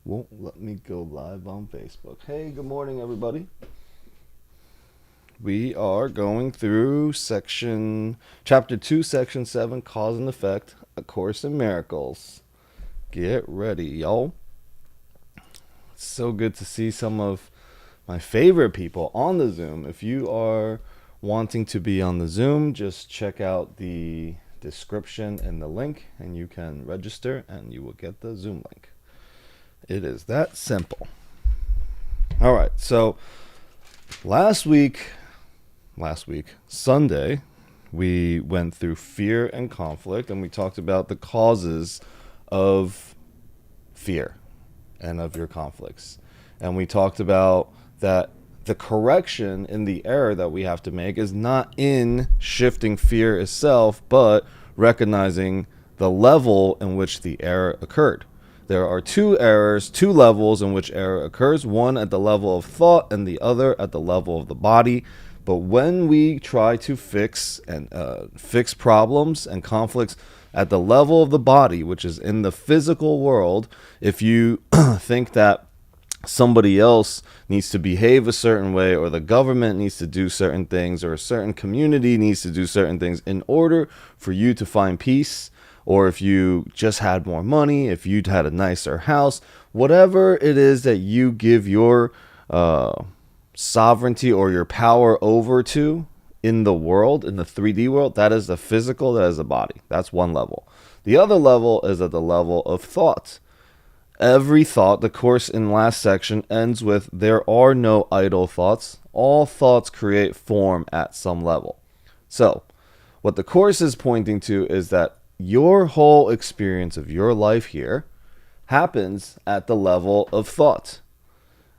Won't let me go live on Facebook. Hey, good morning, everybody. We are going through chapter 2, section 7, cause and effect, A Course in Miracles. Get ready, y'all. It's so good to see some of my favorite people on the Zoom. If you are wanting to be on the Zoom, just check out the description and the link, and you can register, and you will get the Zoom link. It is that simple. All right, so last week, Sunday, we went through fear and conflict, and we talked about the causes of fear and of your conflicts. And we talked about that the correction in the error that we have to make is not in shifting fear itself, but recognizing the level in which the error occurred. There are two levels in which error occurs, one at the level of thought and the other at the level of the body. But when we try to fix problems and conflicts at the level of the body, which is in the physical world, if you think that somebody else needs to behave a certain way, or the government needs to do certain things, or a certain community needs to do certain things in order for you to find peace, or if you just had more money, if you'd had a nicer house, whatever it is that you give your sovereignty or your power over to in the world, in the 3D world, that is the physical, that is the body. That's one level. The other level is at the level of thought. Every thought, the course in last section ends with, there are no idle thoughts. All thoughts create form at some level. So, what the course is pointing to is that your whole experience of your life here happens at the level of thought.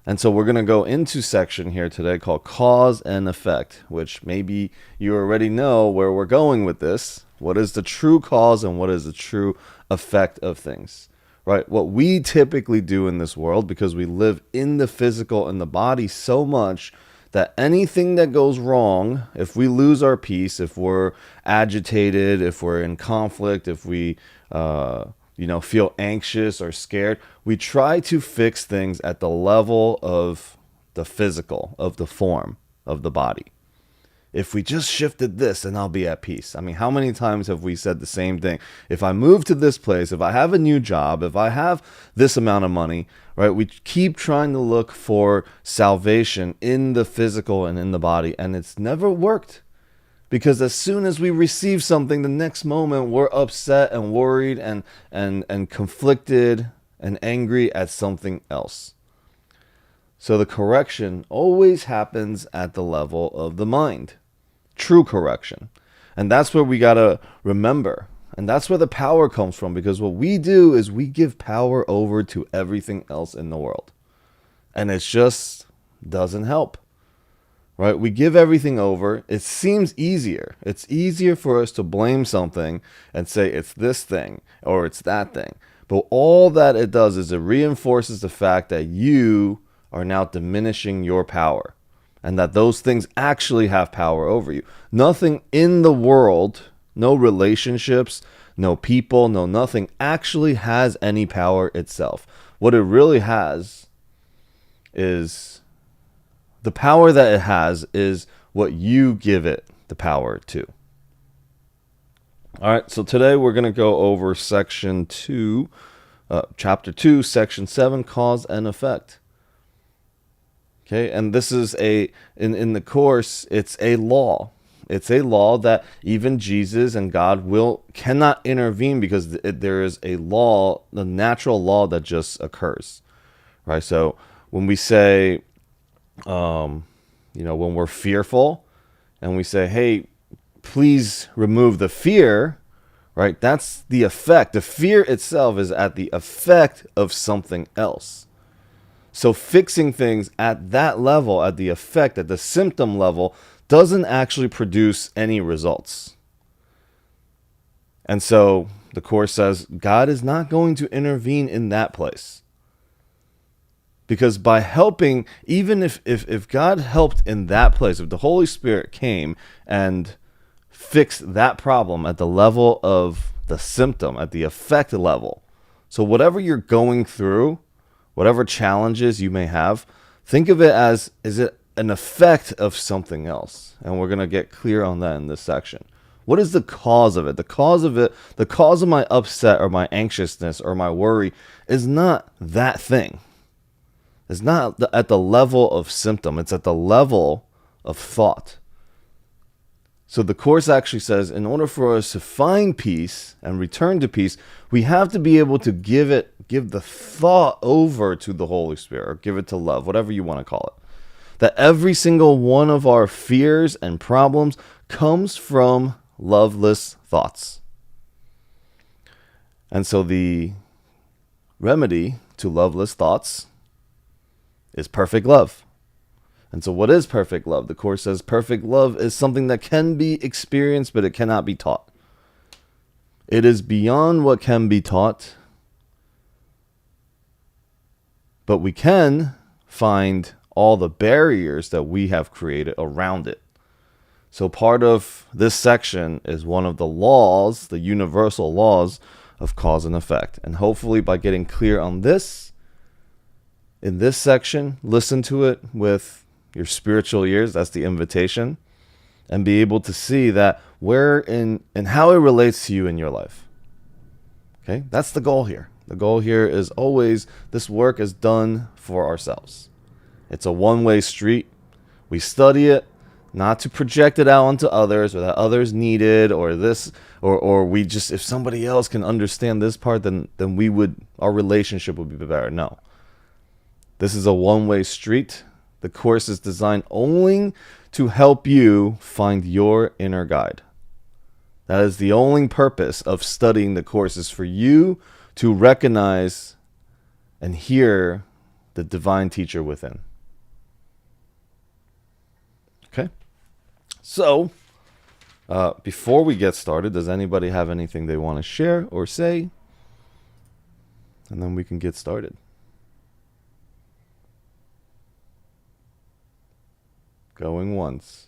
And so we're going to go into section here today called cause and effect, which maybe you already know where we're going with this. What is the true cause and what is the true effect of things, right? What we typically do in this world, because we live in the physical and the body so much, that anything that goes wrong, if we lose our peace, if we're agitated, if we're in conflict, if we feel anxious or scared, we try to fix things at the level of the physical, of the form of the body. If we just shifted this, then I'll be at peace. I mean, how many times have we said the same thing? If I move to this place, if I have a new job, if I have this amount of money, right? We keep trying to look for salvation in the physical and in the body, and it's never worked. Because as soon as we receive something, the next moment we're upset and worried and conflicted and angry at something else. So the correction always happens at the level of the mind. True correction. And that's where we got to remember. And that's where the power comes from. Because what we do is we give power over to everything else in the world. And it just doesn't help. Right? We give everything over. It seems easier. It's easier for us to blame something and say it's this thing or it's that thing. But all that it does is it reinforces the fact that you are now diminishing your power and that those things actually have power over you. Nothing in the world, no relationships, no people, no nothing actually has any power itself. What it really has is the power that it has is what you give it the power to. All right, so today we're going to go over chapter 2, section 7, cause and effect. Okay, and this is in the course, it's a law. It's a law that even Jesus and God cannot intervene because there is a law, the natural law that just occurs. Right? So when we say, when we're fearful and we say, hey, please remove the fear, right? That's the effect. The fear itself is at the effect of something else. So fixing things at that level, at the effect, at the symptom level, doesn't actually produce any results. And so the Course says God is not going to intervene in that place. Because by helping, even if God helped in that place, if the Holy Spirit came and fixed that problem at the level of the symptom, at the effect level, So whatever you're going through, whatever challenges you may have, think of it as, is it an effect of something else? And we're going to get clear on that in this section. What is the cause of it? The cause of my upset or my anxiousness or my worry is not that thing. It's not at the level of symptom. It's at the level of thought. So the Course actually says, in order for us to find peace and return to peace, we have to be able to give the thought over to the Holy Spirit, or give it to love, whatever you want to call it. That every single one of our fears and problems comes from loveless thoughts. And so the remedy to loveless thoughts is perfect love. And so what is perfect love? The Course says perfect love is something that can be experienced, but it cannot be taught. It is beyond what can be taught, but we can find all the barriers that we have created around it. So part of this section is one of the laws, the universal laws of cause and effect. And hopefully by getting clear on this, in this section, listen to it with your spiritual ears. That's the invitation. And be able to see that where and how it relates to you in your life. Okay, that's the goal here. The goal here is always, this work is done for ourselves. It's a one-way street. We study it not to project it out onto others, or that others need it, or this, or we just, if somebody else can understand this part, then our relationship would be better. No. This is a one-way street. The Course is designed only to help you find your inner guide. That is the only purpose of studying the Course, is for you to recognize and hear the divine teacher within. Okay? So, before we get started, does anybody have anything they want to share or say? And then we can get started. Going once.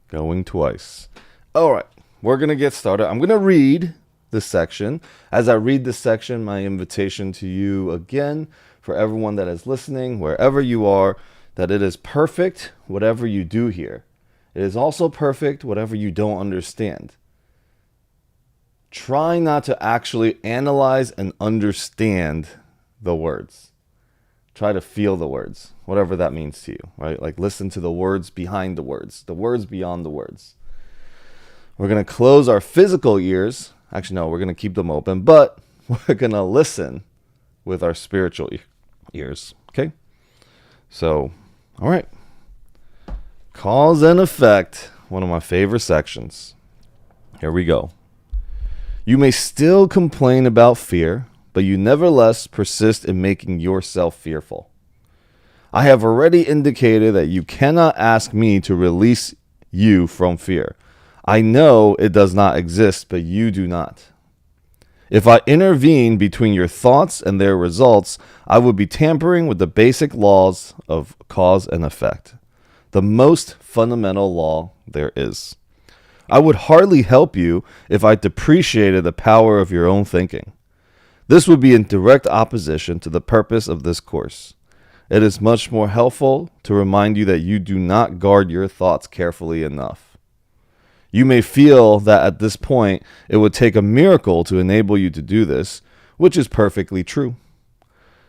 Going twice. All right. We're going to get started. I'm going to read this section. As I read this section, my invitation to you again, for everyone that is listening, wherever you are, that it is perfect, whatever you do here. It is also perfect, whatever you don't understand. Try not to actually analyze and understand the words. Try to feel the words, whatever that means to you, right? Like, listen to the words behind the words beyond the words. We're going to close our physical ears. Actually, no, we're going to keep them open, but we're going to listen with our spiritual ears, okay? So, all right. Cause and effect, one of my favorite sections. Here we go. You may still complain about fear, but you nevertheless persist in making yourself fearful. I have already indicated that you cannot ask me to release you from fear. I know it does not exist, but you do not. If I intervene between your thoughts and their results, I would be tampering with the basic laws of cause and effect, the most fundamental law there is. I would hardly help you if I depreciated the power of your own thinking. This would be in direct opposition to the purpose of this course. It is much more helpful to remind you that you do not guard your thoughts carefully enough. You may feel that at this point it would take a miracle to enable you to do this, which is perfectly true.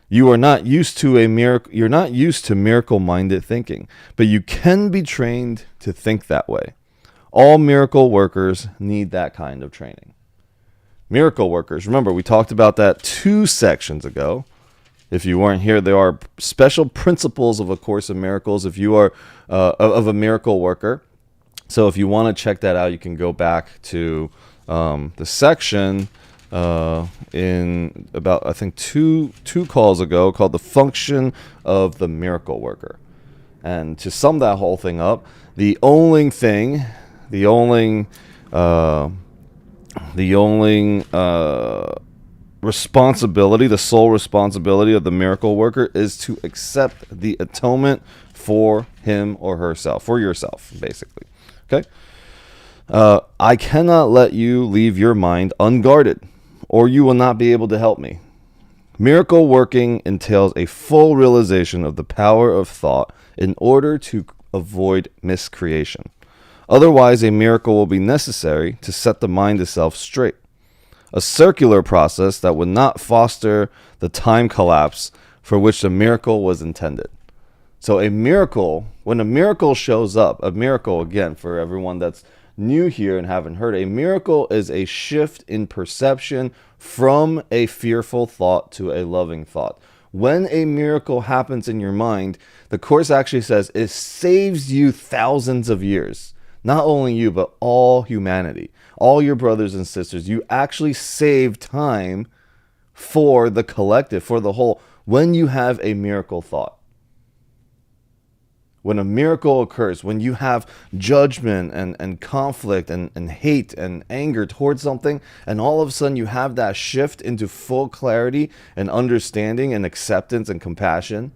You are not used to you're not used to miracle-minded thinking, but you can be trained to think that way. All miracle workers need that kind of training. Miracle workers, remember, we talked about that 2 sections ago. If you weren't here, there are special principles of A Course in Miracles if you are of a miracle worker. So if you want to check that out, you can go back to the section in about, I think, two calls ago, called The Function of the Miracle Worker. And to sum that whole thing up, the only responsibility, the sole responsibility of the miracle worker is to accept the atonement for him or herself, for yourself, basically. Okay? I cannot let you leave your mind unguarded, or you will not be able to help me. Miracle working entails a full realization of the power of thought in order to avoid miscreation. Otherwise, a miracle will be necessary to set the mind itself straight. A circular process that would not foster the time collapse for which the miracle was intended. So a miracle, when a miracle shows up, a miracle, again, for everyone that's new here and haven't heard, a miracle is a shift in perception from a fearful thought to a loving thought. When a miracle happens in your mind, the Course actually says it saves you thousands of years. Not only you, but all humanity, all your brothers and sisters. You actually save time for the collective, for the whole, when you have a miracle thought. When a miracle occurs, when you have judgment and conflict and hate and anger towards something, and all of a sudden you have that shift into full clarity and understanding and acceptance and compassion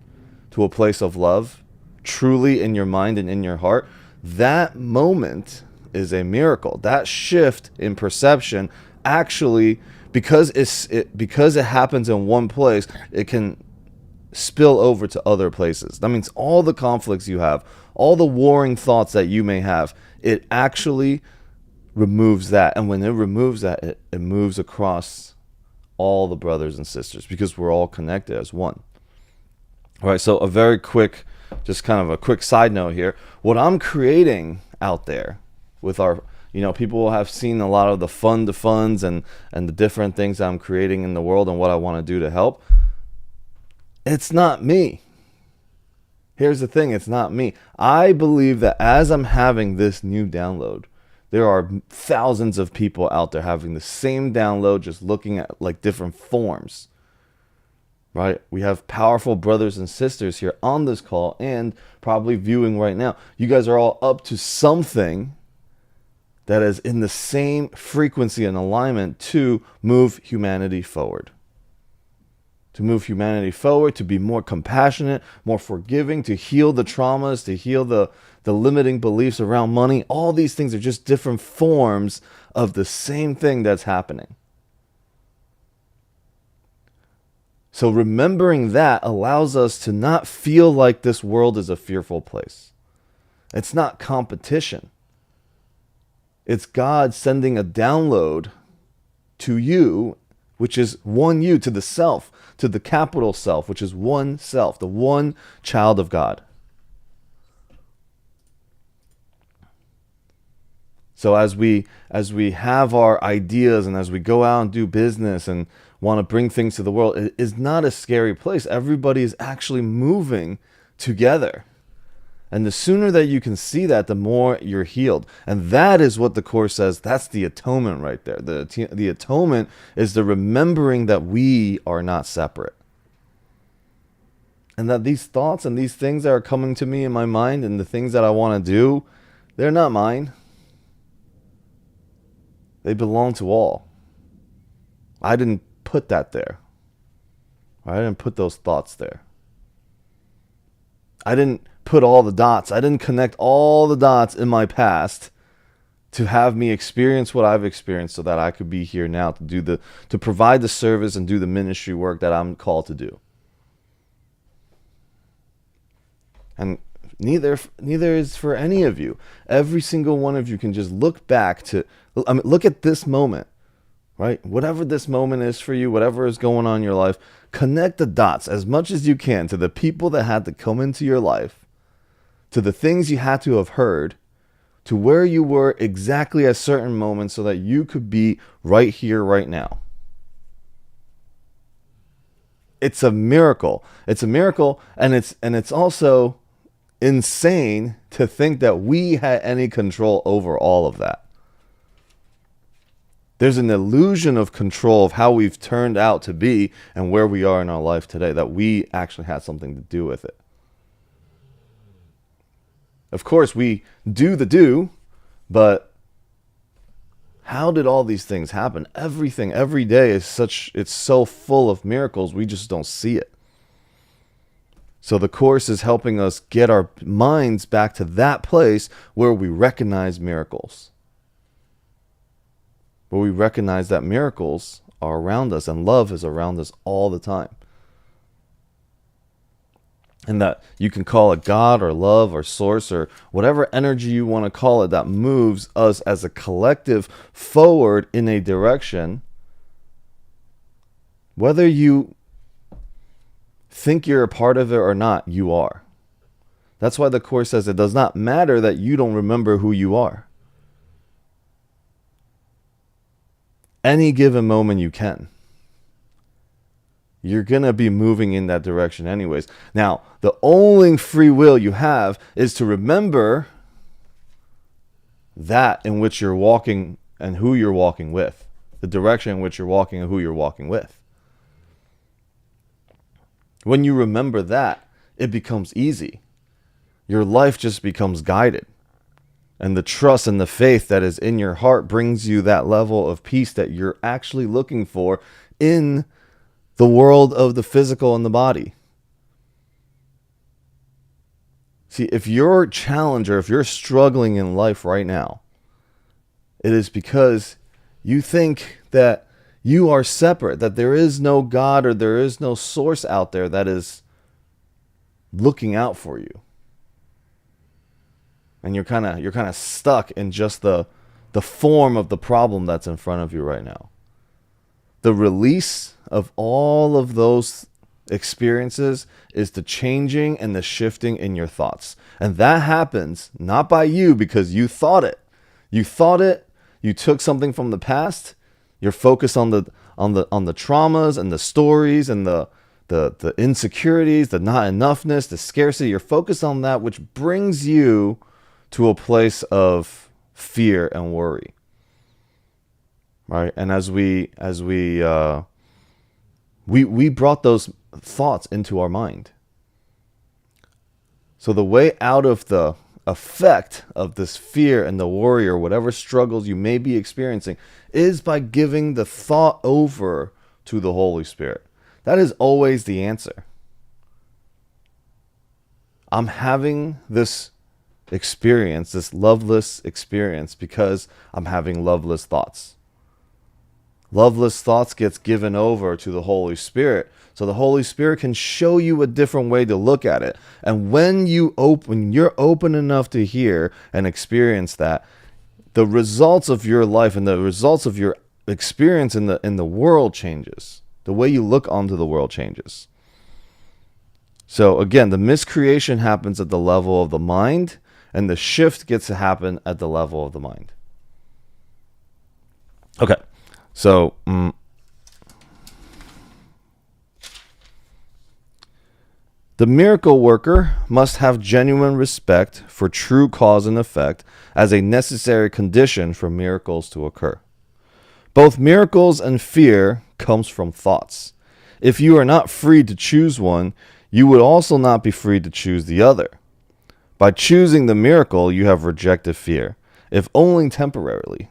to a place of love, truly in your mind and in your heart, that moment is a miracle. That shift in perception actually, because it happens in one place, it can spill over to other places. That means all the conflicts you have, all the warring thoughts that you may have, it actually removes that. And when it removes that, it moves across all the brothers and sisters, because we're all connected as one. All right, so a very quick, just kind of a quick side note here. What I'm creating out there with our, people will have seen a lot of the funds and the different things I'm creating in the world and what I want to do to help. It's not me. Here's the thing, it's not me. I believe that as I'm having this new download, there are thousands of people out there having the same download, just looking at like different forms. Right? We have powerful brothers and sisters here on this call and probably viewing right now. You guys are all up to something that is in the same frequency and alignment to move humanity forward. To move humanity forward, to be more compassionate, more forgiving, to heal the traumas, to heal the limiting beliefs around money. All these things are just different forms of the same thing that's happening. So remembering that allows us to not feel like this world is a fearful place. It's not competition. It's God sending a download to you, which is one you, to the self, to the capital self, which is one self, the one child of God. So as we have our ideas and as we go out and do business and want to bring things to the world, it is not a scary place. Everybody is actually moving together. And the sooner that you can see that, the more you're healed. And that is what the Course says. That's the atonement right there. The atonement is the remembering that we are not separate. And that these thoughts and these things that are coming to me in my mind and the things that I want to do, they're not mine. They belong to all. I didn't put that there. I didn't put those thoughts there. I didn't put all the dots. I didn't connect all the dots in my past to have me experience what I've experienced so that I could be here now to provide the service and do the ministry work that I'm called to do. And neither is for any of you. Every single one of you can just look back look at this moment, right? Whatever this moment is for you, whatever is going on in your life, connect the dots as much as you can to the people that had to come into your life, to the things you had to have heard, to where you were exactly at certain moments so that you could be right here, right now. It's a miracle. It's a miracle, and it's also insane to think that we had any control over all of that. There's an illusion of control of how we've turned out to be and where we are in our life today, that we actually had something to do with it. Of course, we do, but how did all these things happen? Everything, every day it's so full of miracles, we just don't see it. So the Course is helping us get our minds back to that place where we recognize miracles. Where we recognize that miracles are around us, and love is around us all the time. And that you can call it God or love or source or whatever energy you want to call it, that moves us as a collective forward in a direction. Whether you think you're a part of it or not, you are. That's why the Course says it does not matter that you don't remember who you are. Any given moment you can. You're going to be moving in that direction anyways. Now, the only free will you have is to remember that in which you're walking and who you're walking with. The direction in which you're walking and who you're walking with. When you remember that, it becomes easy. Your life just becomes guided. And the trust and the faith that is in your heart brings you that level of peace that you're actually looking for in the world of the physical and the body. See, if you're challenged or if you're struggling in life right now, it is because you think that you are separate, that there is no God or there is no source out there that is looking out for you. And you're kind of stuck in just the form of the problem that's in front of you right now. The release of all of those experiences is the changing and the shifting in your thoughts. And that happens not by you because you thought it. You thought it, you took something from the past, you're focused on the traumas and the stories and the insecurities, the not enoughness, the scarcity. You're focused on that, which brings you to a place of fear and worry. Right? And as we brought those thoughts into our mind. So the way out of the effect of this fear and the worry or whatever struggles you may be experiencing is by giving the thought over to the Holy Spirit. That is always the answer. I'm having this experience, this loveless experience, because I'm having loveless thoughts. Loveless thoughts gets given over to the Holy Spirit, so the Holy Spirit can show you a different way to look at it. And when you're open enough to hear and experience that, the results of your life and the results of your experience in the world changes. The way you look onto the world changes. So again, the miscreation happens at the level of the mind, and the shift gets to happen at the level of the mind. Okay, so the miracle worker must have genuine respect for true cause and effect as a necessary condition for miracles to occur. Both miracles and fear comes from thoughts. If you are not free to choose one, you would also not be free to choose the other. By choosing the miracle, you have rejected fear, if only temporarily.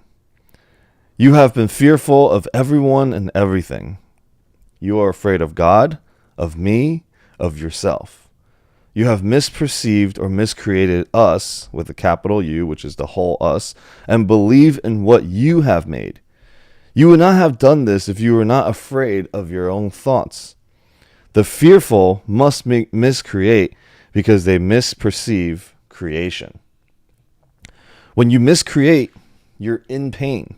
You have been fearful of everyone and everything. You are afraid of God, of me, of yourself. You have misperceived or miscreated us, with a capital U, which is the whole us, and believe in what you have made. You would not have done this if you were not afraid of your own thoughts. The fearful must miscreate because they misperceive creation. When you miscreate, you're in pain.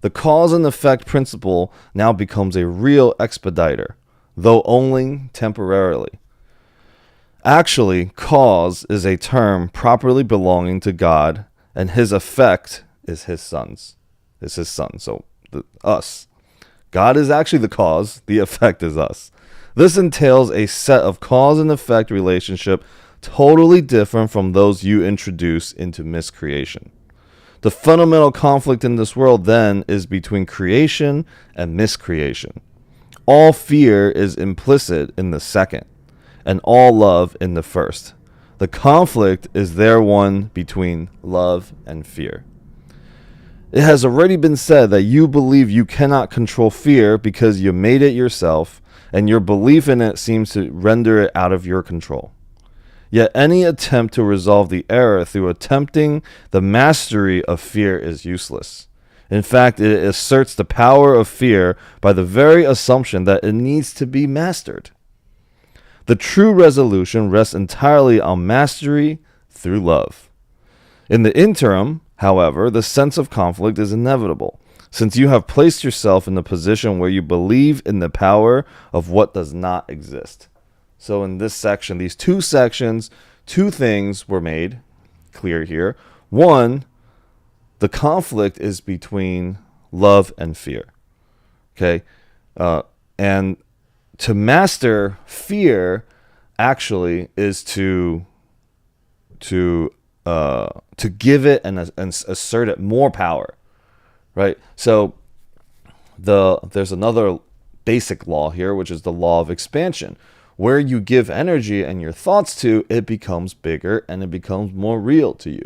The cause and effect principle now becomes a real expediter, though only temporarily. Actually, cause is a term properly belonging to God, and his effect is his son's. Is his son, so us. God is actually the cause, the effect is us. This entails a set of cause and effect relationship totally different from those you introduce into miscreation. The fundamental conflict in this world then is between creation and miscreation. All fear is implicit in the second, and all love in the first. The conflict is there one between love and fear. It has already been said that you believe you cannot control fear because you made it yourself, and your belief in it seems to render it out of your control. Yet any attempt to resolve the error through attempting the mastery of fear is useless. In fact, it asserts the power of fear by the very assumption that it needs to be mastered. The true resolution rests entirely on mastery through love. In the interim, however, the sense of conflict is inevitable, since you have placed yourself in the position where you believe in the power of what does not exist. So in this section, these two sections, two things were made clear here. One, the conflict is between love and fear. Okay? And to master fear actually is to give it and assert it more power, right? So there's another basic law here, which is the law of expansion. Where you give energy and your thoughts to, it becomes bigger and it becomes more real to you.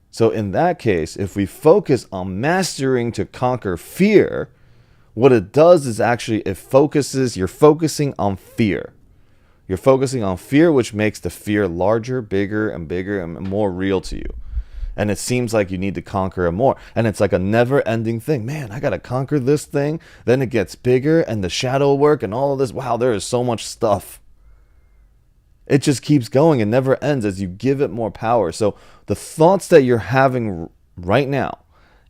So in that case, if we focus on mastering to conquer fear, what it does is actually you're focusing on fear. You're focusing on fear, which makes the fear larger, bigger and more real to you. And it seems like you need to conquer it more. And it's like a never-ending thing. Man, I got to conquer this thing. Then it gets bigger and the shadow work and all of this. Wow, there is so much stuff. It just keeps going and never ends as you give it more power. So the thoughts that you're having right now,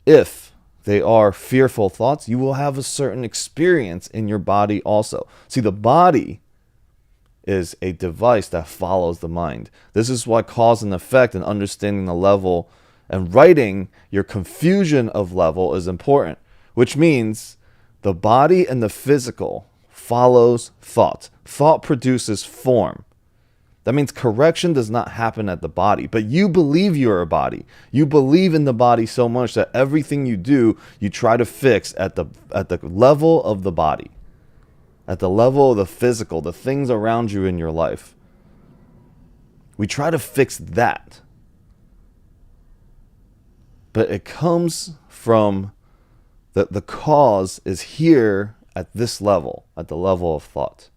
if they are fearful thoughts, you will have a certain experience in your body also. See, the body is a device that follows the mind. This is why cause and effect and understanding the level and writing your confusion of level is important, which means the body and the physical follows thought. Thought produces form. That means correction does not happen at the body, but you believe you're a body. You believe in the body so much that everything you do, you try to fix at the level of the body. At the level of the physical, the things around you in your life. We try to fix that. But it comes from the cause is here at this level, at the level of thought.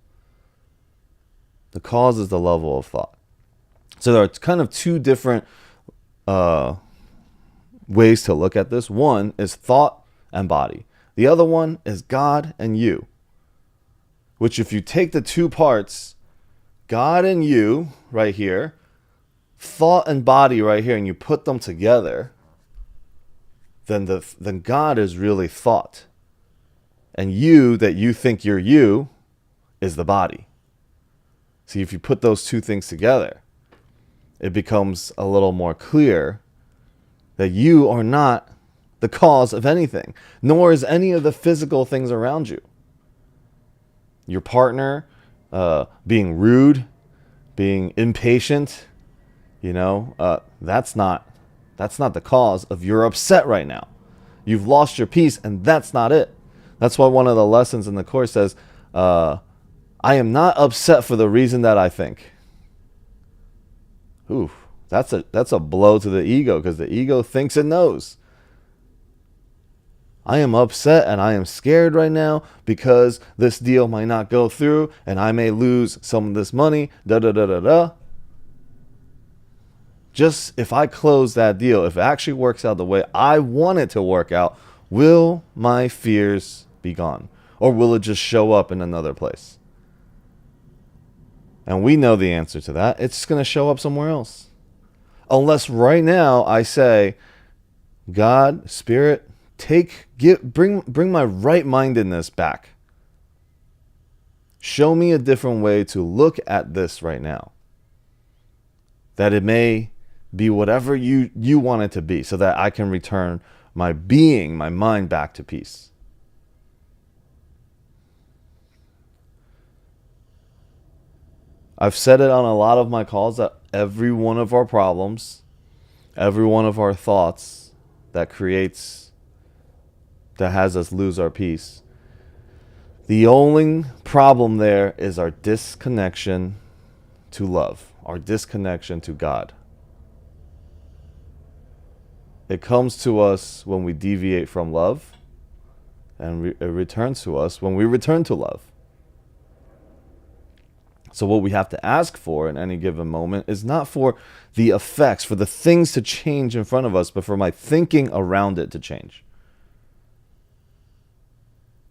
The cause is the level of thought. So there are kind of two different ways to look at this. One is thought and body. The other one is God and you. Which if you take the two parts, God and you right here, thought and body right here, and you put them together, then God is really thought. And you, that you think you're you, is the body. See, if you put those two things together, it becomes a little more clear that you are not the cause of anything, nor is any of the physical things around you. Your partner being rude, being impatient, that's not the cause of you're upset right now. You've lost your peace, and that's not it. That's why one of the lessons in the course says, I am not upset for the reason that I think. Ooh, that's a blow to the ego, because the ego thinks it knows. I am upset and I am scared right now because this deal might not go through and I may lose some of this money. Just if I close that deal, if it actually works out the way I want it to work out, will my fears be gone? Or will it just show up in another place? And we know the answer to that. It's going to show up somewhere else. Unless right now I say, God, Spirit, bring my right-mindedness back. Show me a different way to look at this right now. That it may be whatever you want it to be, so that I can return my being, my mind back to peace. I've said it on a lot of my calls that every one of our problems, every one of our thoughts that has us lose our peace, the only problem there is our disconnection to love, our disconnection to God. It comes to us when we deviate from love, and it returns to us when we return to love. So what we have to ask for in any given moment is not for the effects, for the things to change in front of us, but for my thinking around it to change.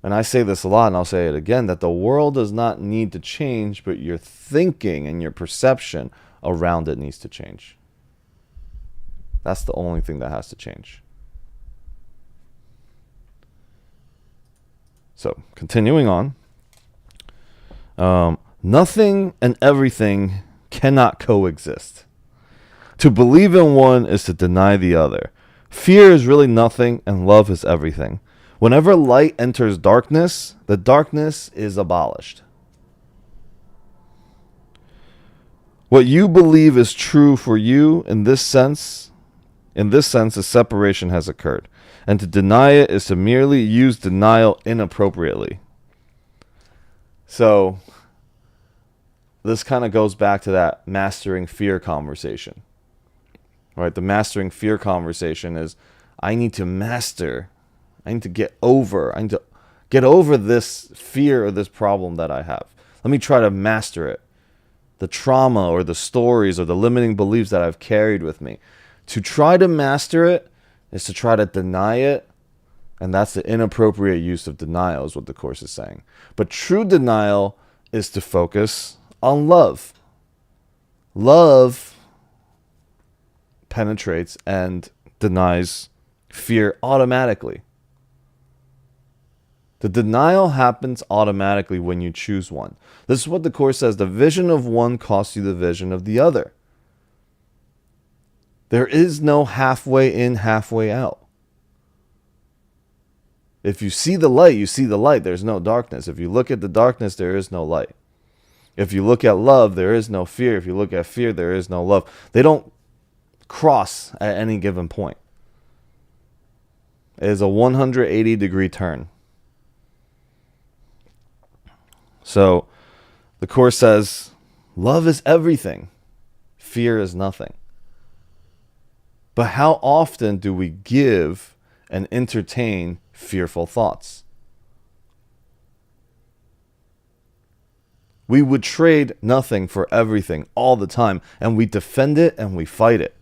and I say this a lot and I'll say it again, that the world does not need to change, but your thinking and your perception around it needs to change. That's the only thing that has to change. So, continuing on. Nothing and everything cannot coexist. To believe in one is to deny the other. Fear is really nothing, and love is everything. Whenever light enters darkness, the darkness is abolished. What you believe is true for you in this sense, a separation has occurred. And to deny it is to merely use denial inappropriately. So, this kind of goes back to that mastering fear conversation. Right? The mastering fear conversation is, I need to get over this fear or this problem that I have. Let me try to master it. The trauma or the stories or the limiting beliefs that I've carried with me. To try to master it is to try to deny it. And that's the inappropriate use of denial, is what the Course is saying. But true denial is to focus on love. Love penetrates and denies fear automatically. The denial happens automatically when you choose one. This is what the Course says. The vision of one costs you the vision of the other. There is no halfway in, halfway out. If you see the light, you see the light. There's no darkness. If you look at the darkness, there is no light. If you look at love, there is no fear. If you look at fear, there is no love. They don't cross at any given point. It is a 180-degree turn. So, the Course says, love is everything. Fear is nothing. But how often do we give and entertain fearful thoughts? We would trade nothing for everything all the time, and we defend it and we fight it.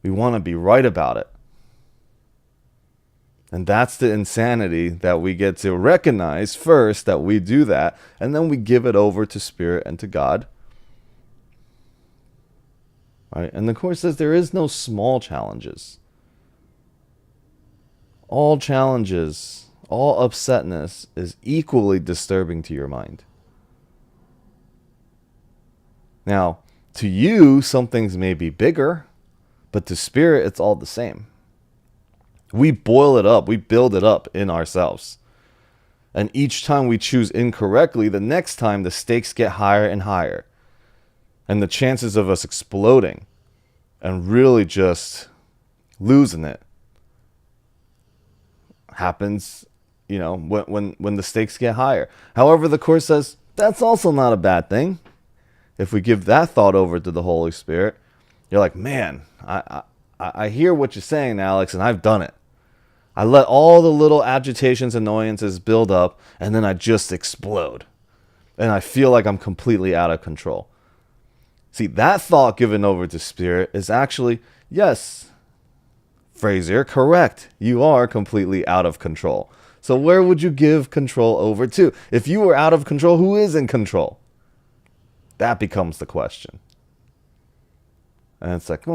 We want to be right about it. And that's the insanity that we get to recognize first, that we do that, and then we give it over to Spirit and to God. Right? And the Course says there is no small challenges. All challenges, all upsetness is equally disturbing to your mind. Now, to you, some things may be bigger, but to Spirit, it's all the same. We boil it up, we build it up in ourselves. And each time we choose incorrectly, the next time the stakes get higher and higher. And the chances of us exploding and really just losing it happens, when the stakes get higher. However, the Course says that's also not a bad thing. If we give that thought over to the Holy Spirit, you're like, man, I hear what you're saying, Alex, and I've done it. I let all the little agitations, annoyances build up, and then I just explode. And I feel like I'm completely out of control. See, that thought given over to Spirit is actually, yes, Fraser, correct. You are completely out of control. So where would you give control over to? If you were out of control, who is in control? That becomes the question. And it's like,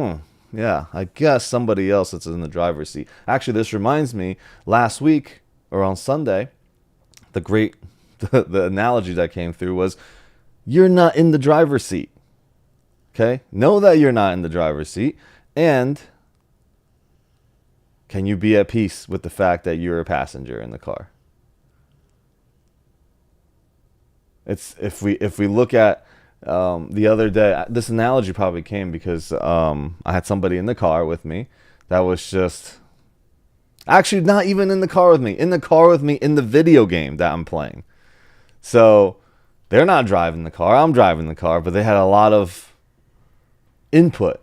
yeah, I guess somebody else is in the driver's seat. Actually, this reminds me, last week, or on Sunday, the analogy that came through was, you're not in the driver's seat. Okay? Know that you're not in the driver's seat. And can you be at peace with the fact that you're a passenger in the car? It's if we look at the other day, this analogy probably came because I had somebody in the car with me that was just actually not even in the car with me, in the video game that I'm playing. So they're not driving the car, I'm driving the car, but they had a lot of input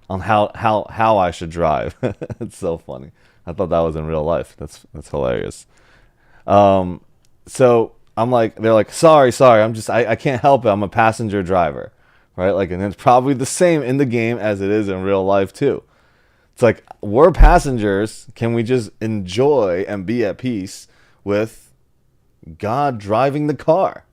on how I should drive. It's so funny. I thought that was in real life. That's hilarious. So I'm like, they're like, sorry, I can't help it. I'm a passenger driver, right? Like, and it's probably the same in the game as it is in real life too. It's like, we're passengers. Can we just enjoy and be at peace with God driving the car.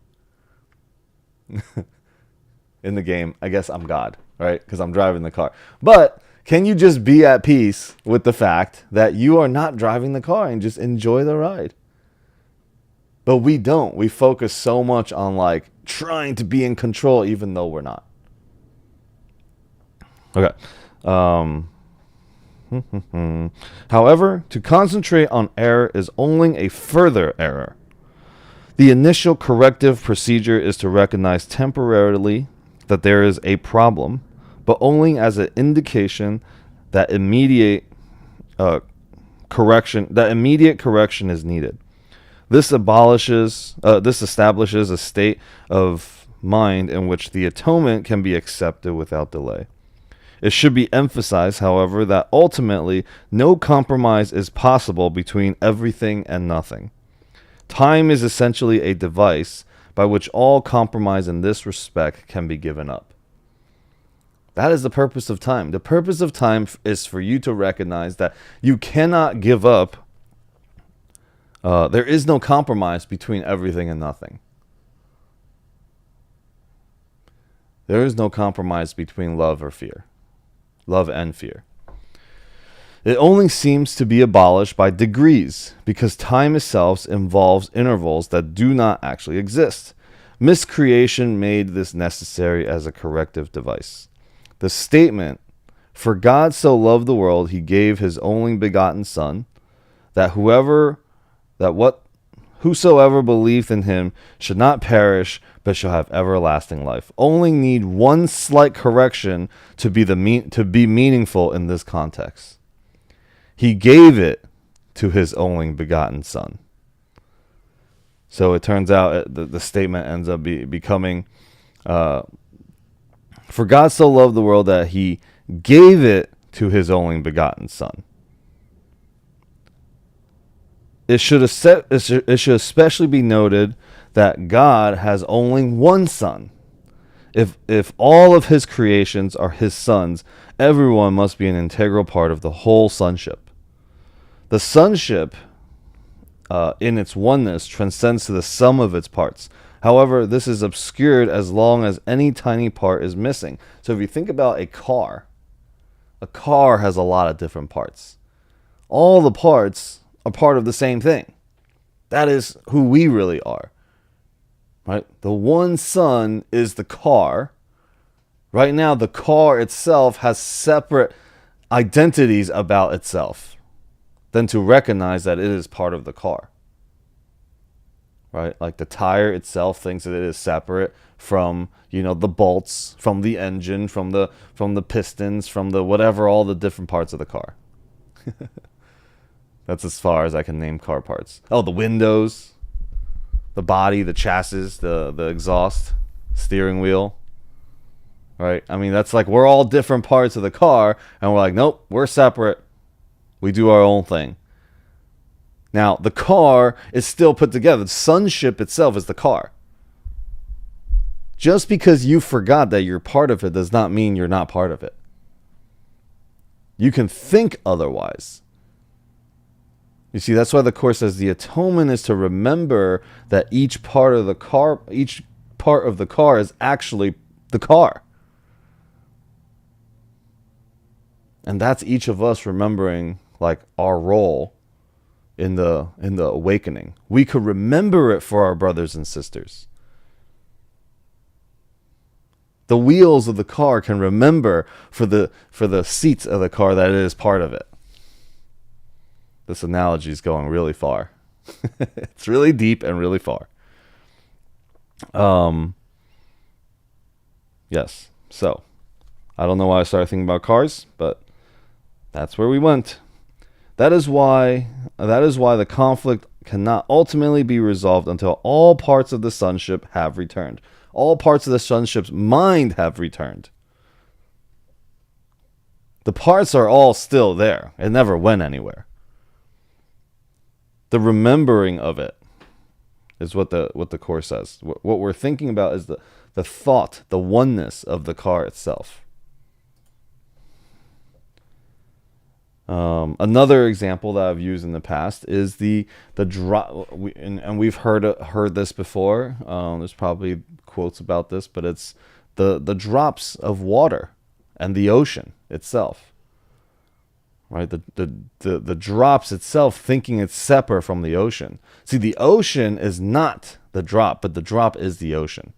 In the game, I guess I'm God, right? Because I'm driving the car. But can you just be at peace with the fact that you are not driving the car and just enjoy the ride? But we don't. We focus so much on like trying to be in control even though we're not. Okay. However, to concentrate on error is only a further error. The initial corrective procedure is to recognize temporarily that there is a problem, but only as an indication that immediate correction is needed. This establishes a state of mind in which the atonement can be accepted without delay. It should be emphasized, however, that ultimately no compromise is possible between everything and nothing. Time is essentially a device by which all compromise in this respect can be given up. That is the purpose of time. The purpose of time is for you to recognize that you cannot give up. There is no compromise between everything and nothing. There is no compromise between love or fear. Love and fear. It only seems to be abolished by degrees, because time itself involves intervals that do not actually exist. Miscreation made this necessary as a corrective device. The statement, "For God so loved the world, he gave his only begotten Son, that whosoever believeth in him should not perish, but shall have everlasting life," only need one slight correction to be meaningful in this context. He gave it to his only begotten Son. So it turns out the statement ends up becoming, "For God so loved the world that he gave it to his only begotten Son." It should especially be noted that God has only one Son. If all of his creations are his sons, everyone must be an integral part of the whole sonship. The sonship, in its oneness, transcends to the sum of its parts. However, this is obscured as long as any tiny part is missing. So if you think about a car has a lot of different parts. All the parts are part of the same thing. That is who we really are. Right? The one Son is the car. Right now, the car itself has separate identities about itself than to recognize that it is part of the car. Right? Like the tire itself thinks that it is separate from, the bolts, from the engine, from the pistons, from the whatever, all the different parts of the car. That's as far as I can name car parts. Oh, the windows, the body, the chassis, the exhaust, steering wheel. Right? I mean, that's like we're all different parts of the car, and we're like, nope, we're separate. We do our own thing. Now, the car is still put together. The sonship itself is the car. Just because you forgot that you're part of it does not mean you're not part of it. You can think otherwise. You see, that's why the Course says the atonement is to remember that each part of the car is actually the car. And that's each of us remembering like our role in the awakening. We could remember it for our brothers and sisters. The wheels of the car can remember for the seats of the car that it is part of it. This analogy is going really far. It's really deep and really far. Yes. So, I don't know why I started thinking about cars, but that's where we went. That is why the conflict cannot ultimately be resolved until all parts of the sonship have returned. All parts of the sonship's mind have returned. The parts are all still there. It never went anywhere. The remembering of it is what the Course says. What we're thinking about is the thought, the oneness of the car itself. Another example that I've used in the past is the drop, and we've heard this before. There's probably quotes about this, but it's the drops of water and the ocean itself, right? The drops itself, thinking it's separate from the ocean. See, the ocean is not the drop, but the drop is the ocean.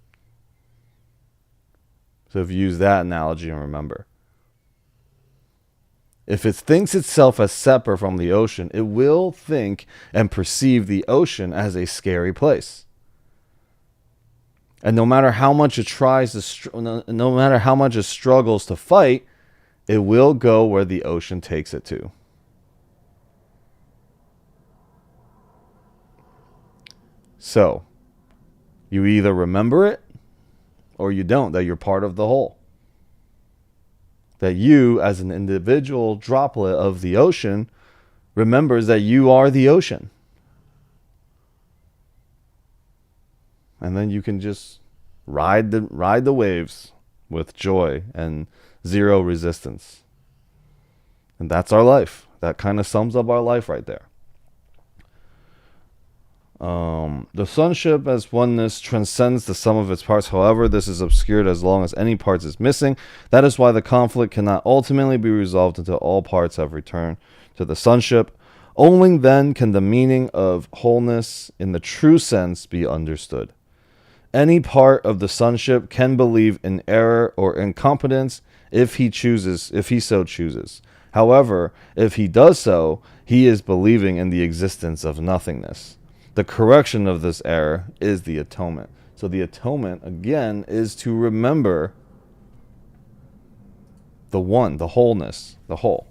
So if you use that analogy and remember. If it thinks itself as separate from the ocean, it will think and perceive the ocean as a scary place. And no matter how much it no matter how much it struggles to fight, it will go where the ocean takes it to. So, you either remember it or you don't, that you're part of the whole. That you, as an individual droplet of the ocean, remembers that you are the ocean. And then you can just ride the waves with joy and zero resistance. And that's our life. That kind of sums up our life right there. The sonship as oneness transcends the sum of its parts. However, this is obscured as long as any parts is missing. That is why the conflict cannot ultimately be resolved until all parts have returned to the sonship. Only then can the meaning of wholeness in the true sense be understood. Any part of the sonship can believe in error or incompetence if he so chooses. However, if he does so, he is believing in the existence of nothingness. The correction of this error is the atonement. So the atonement, again, is to remember the one, the wholeness, the whole.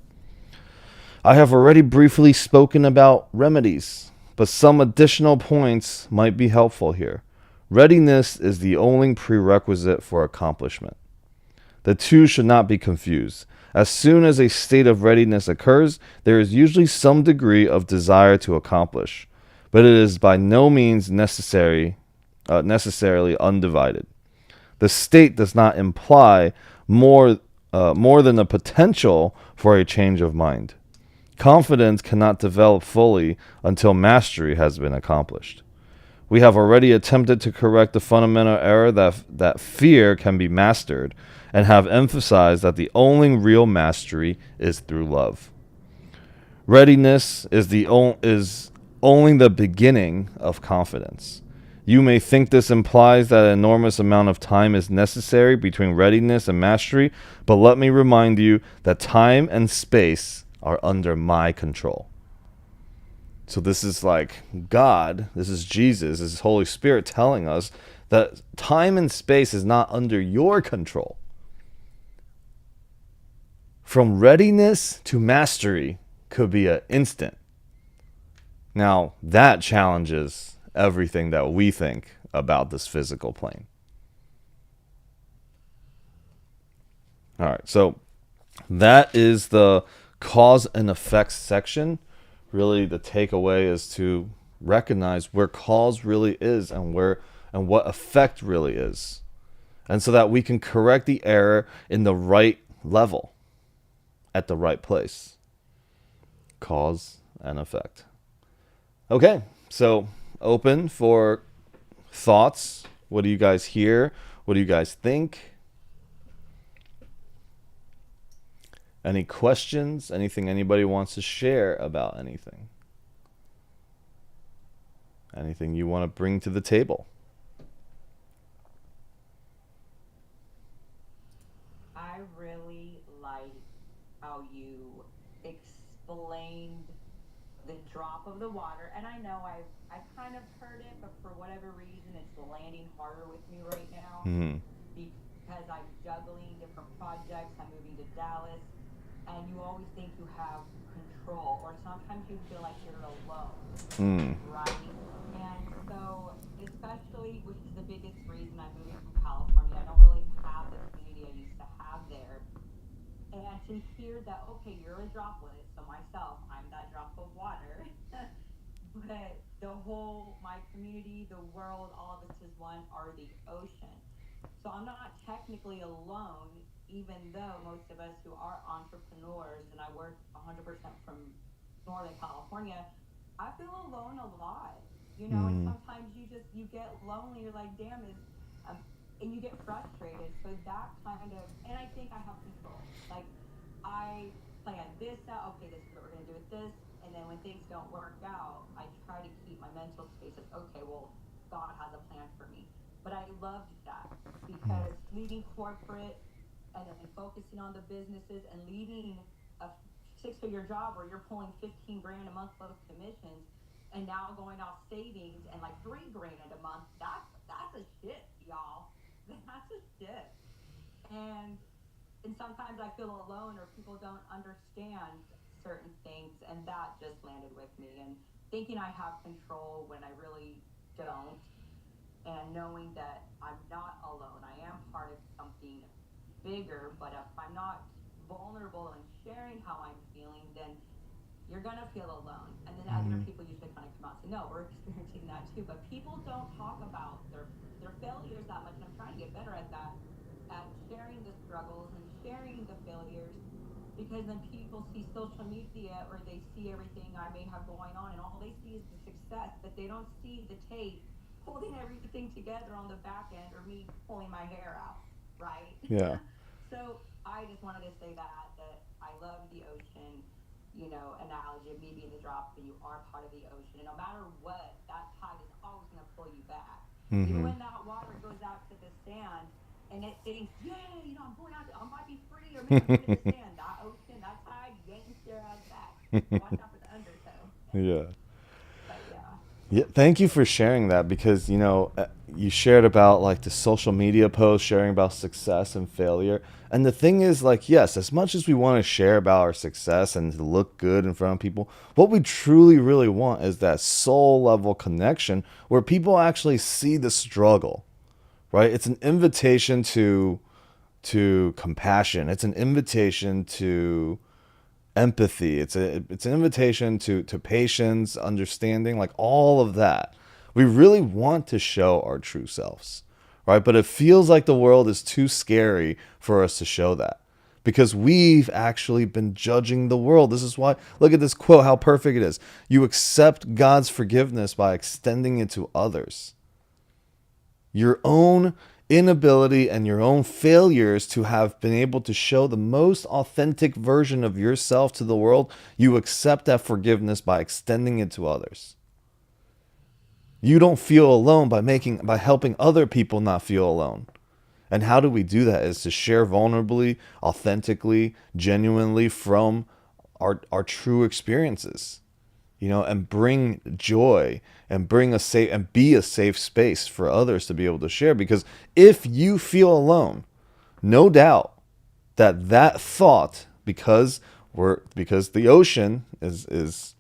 I have already briefly spoken about remedies, but some additional points might be helpful here. Readiness is the only prerequisite for accomplishment. The two should not be confused. As soon as a state of readiness occurs, there is usually some degree of desire to accomplish, but it is by no means necessarily undivided. The state does not imply more than a potential for a change of mind. Confidence cannot develop fully until mastery has been accomplished. We have already attempted to correct the fundamental error that fear can be mastered, and have emphasized that the only real mastery is through love. Readiness is only the beginning of confidence. You may think this implies that an enormous amount of time is necessary between readiness and mastery, but let me remind you that time and space are under my control. So this is like God, this is Jesus, this is Holy Spirit telling us that time and space is not under your control. From readiness to mastery could be an instant. Now, that challenges everything that we think about this physical plane. All right, so that is the cause and effects section. Really, the takeaway is to recognize where cause really is and what effect really is. And so that we can correct the error in the right level, at the right place. Cause and effect. Okay, so open for thoughts. What do you guys hear? What do you guys think? Any questions? Anything anybody wants to share about anything? Anything you want to bring to the table? I really like how you explained the drop of the water. And I know I've kind of heard it, but for whatever reason, it's landing harder with me right now Mm-hmm. because I'm juggling different projects. I'm moving to Dallas, and you always think you have control, or sometimes you feel like you're alone, Mm. right? And so, especially, which is the biggest reason I'm moving from California, I don't really have the community I used to have there. And to hear that, okay, you're a droplet, so myself, I'm that drop of water. But the whole, my community, the world, all of us as one are the ocean. So I'm not technically alone, even though most of us who are entrepreneurs, and I work 100% from Northern California, I feel alone a lot, and Mm. sometimes you get lonely. You're like, damn, um, and you get frustrated. So that kind of, and I think I have control. Like, I plan this out. Okay, this is what we're gonna do with this. And then when things don't work out, I try to keep my mental space as, okay, well, God has a plan for me. But I loved that Mm. because leaving corporate and then focusing on the businesses and leaving a 6-figure job where you're pulling 15 grand a month of commissions and now going off savings and like 3 grand a month, that's a shift, y'all. That's a shift. And and sometimes I feel alone or people don't understand certain things, and that just landed with me. And thinking I have control when I really don't, and knowing that I'm not alone. I am part of something bigger, but if I'm not vulnerable and sharing how I'm feeling, then you're gonna feel alone. And then other Mm. people usually kind of come out and say, no, we're experiencing that too. But people don't talk about their failures that much, and I'm trying to get better at that, at sharing the struggles and sharing the failures, because then people see social media or they see everything I may have going on, and all they see is the success, but they don't see the tape holding everything together on the back end, or me pulling my hair out, right? Yeah. So I just wanted to say that I love the ocean, analogy of me being the drop, but you are part of the ocean. And no matter what, that tide is always going to pull you back. Even Mm-hmm. when that water goes out to the sand and it thinks, yay, I'm going out, I might be free, or maybe I'm going to the sand. That ocean, that tide yanks your ass back. So watch out for the undertow. Yeah. But yeah. Yeah, thank you for sharing that because you shared about like the social media posts sharing about success and failure. And the thing is like yes, as much as we want to share about our success and to look good in front of people, what we truly really want is that soul level connection where people actually see the struggle, right? It's an invitation to compassion. It's an invitation to empathy. It's an invitation to patience, understanding, like all of that. We really want to show our true selves, right? But it feels like the world is too scary for us to show that because we've actually been judging the world. This is why, look at this quote, how perfect it is. You accept God's forgiveness by extending it to others. Your own inability and your own failures to have been able to show the most authentic version of yourself to the world, you accept that forgiveness by extending it to others. You don't feel alone by helping other people not feel alone. And how do we do that is to share vulnerably, authentically, genuinely from our true experiences, and bring joy and bring a safe and be a safe space for others to be able to share. Because if you feel alone, no doubt that thought, because the ocean is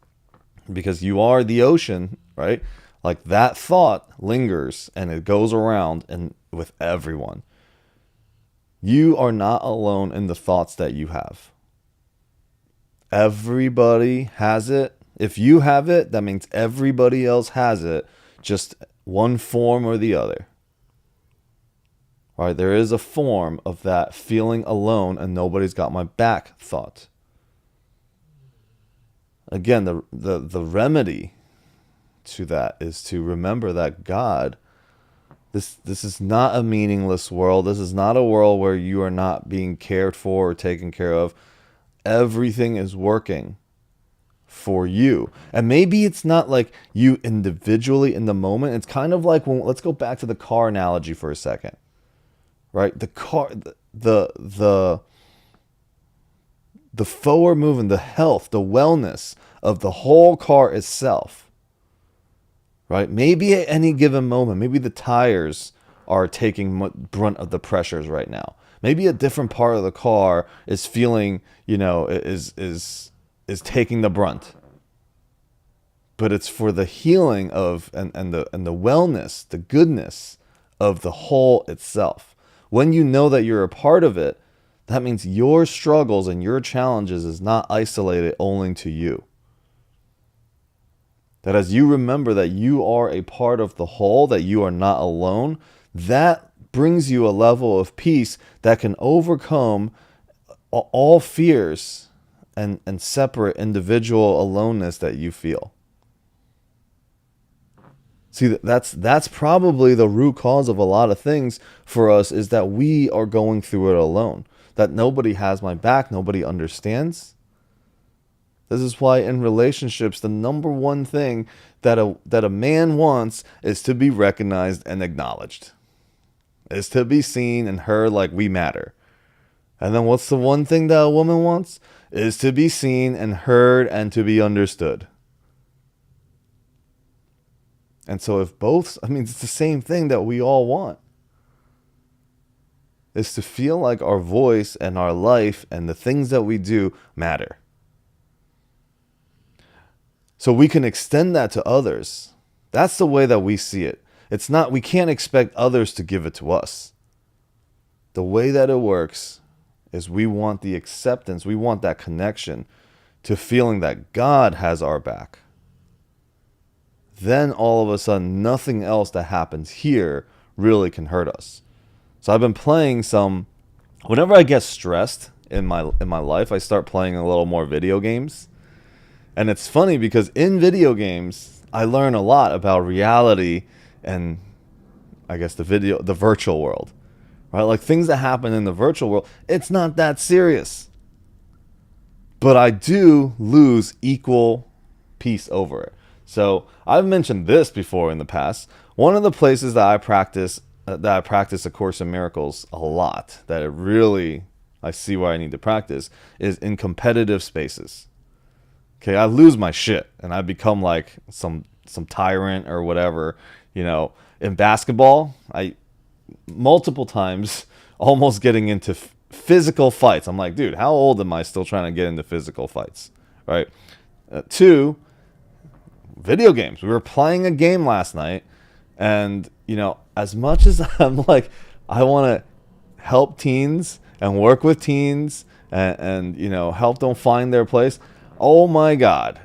because you are the ocean, right? Like that thought lingers and it goes around and with everyone. You are not alone in the thoughts that you have. Everybody has it. If you have it, that means everybody else has it, just one form or the other. All right, there is a form of that feeling alone and nobody's got my back thought. Again, the remedy to that is to remember that God, this is not a meaningless world. This is not a world where you are not being cared for or taken care of. Everything is working for you. And maybe it's not like you individually in the moment. It's kind of like let's go back to the car analogy for a second. Right? The car the forward movement, the health, the wellness of the whole car itself. Right? Maybe at any given moment, maybe the tires are taking brunt of the pressures right now. Maybe a different part of the car is feeling, is taking the brunt. But it's for the healing of and the wellness, the goodness of the whole itself. When you know that you're a part of it, that means your struggles and your challenges is not isolated only to you. That as you remember that you are a part of the whole, that you are not alone, that brings you a level of peace that can overcome all fears and separate individual aloneness that you feel. See, that's probably the root cause of a lot of things for us, is that we are going through it alone. That nobody has my back, nobody understands. This is why in relationships, the number one thing that a man wants is to be recognized and acknowledged. Is to be seen and heard like we matter. And then what's the one thing that a woman wants? Is to be seen and heard and to be understood. And so if both, I mean, it's the same thing that we all want. Is to feel like our voice and our life and the things that we do matter. So we can extend that to others. That's the way that we see it. It's not, we can't expect others to give it to us. The way that it works is we want the acceptance, we want that connection to feeling that God has our back. Then all of a sudden, nothing else that happens here really can hurt us. So I've been playing some, whenever I get stressed in my life, I start playing a little more video games. And it's funny because in video games, I learn a lot about reality and I guess the virtual world. Right? Like things that happen in the virtual world, it's not that serious. But I do lose equal peace over it. So I've mentioned this before in the past. One of the places that I practice A Course in Miracles a lot, that it really, I see where I need to practice, is in competitive spaces. Okay, I lose my shit and I become like some tyrant or whatever. You know, in basketball, I multiple times almost getting into physical fights. I'm like, dude, how old am I still trying to get into physical fights? Right? 2, video games. We were playing a game last night, and you know, as much as I'm like, I want to help teens and work with teens and you know, help them find their place. Oh my God.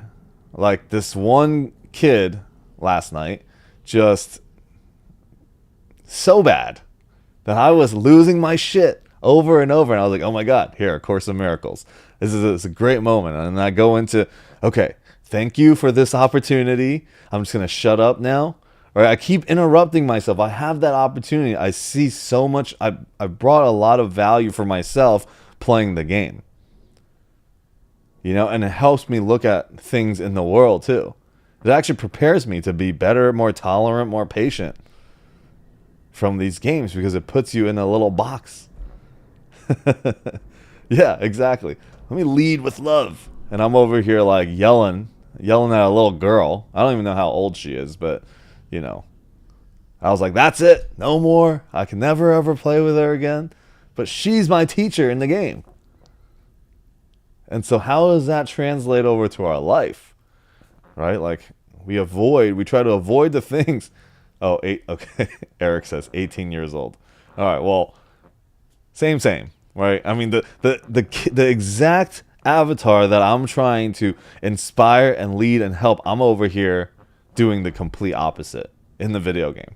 Like this one kid last night, just so bad that I was losing my shit over and over. And I was like, oh my God, here, A Course in Miracles. This is a great moment. And I go into, okay, thank you for this opportunity. I'm just going to shut up now. Or I keep interrupting myself. I have that opportunity. I see so much. I brought a lot of value for myself playing the game. You know, and it helps me look at things in the world too. It actually prepares me to be better, more tolerant, more patient from these games because it puts you in a little box. Yeah, exactly. Let me lead with love. And I'm over here like yelling at a little girl. I don't even know how old she is, but you know, I was like, that's it. No more. I can never ever play with her again. But she's my teacher in the game. And so how does that translate over to our life? Right? Like we try to avoid the things. Oh, okay. Eric says 18 years old. All right. Well, same. Right? I mean, the exact avatar that I'm trying to inspire and lead and help, I'm over here doing the complete opposite in the video game.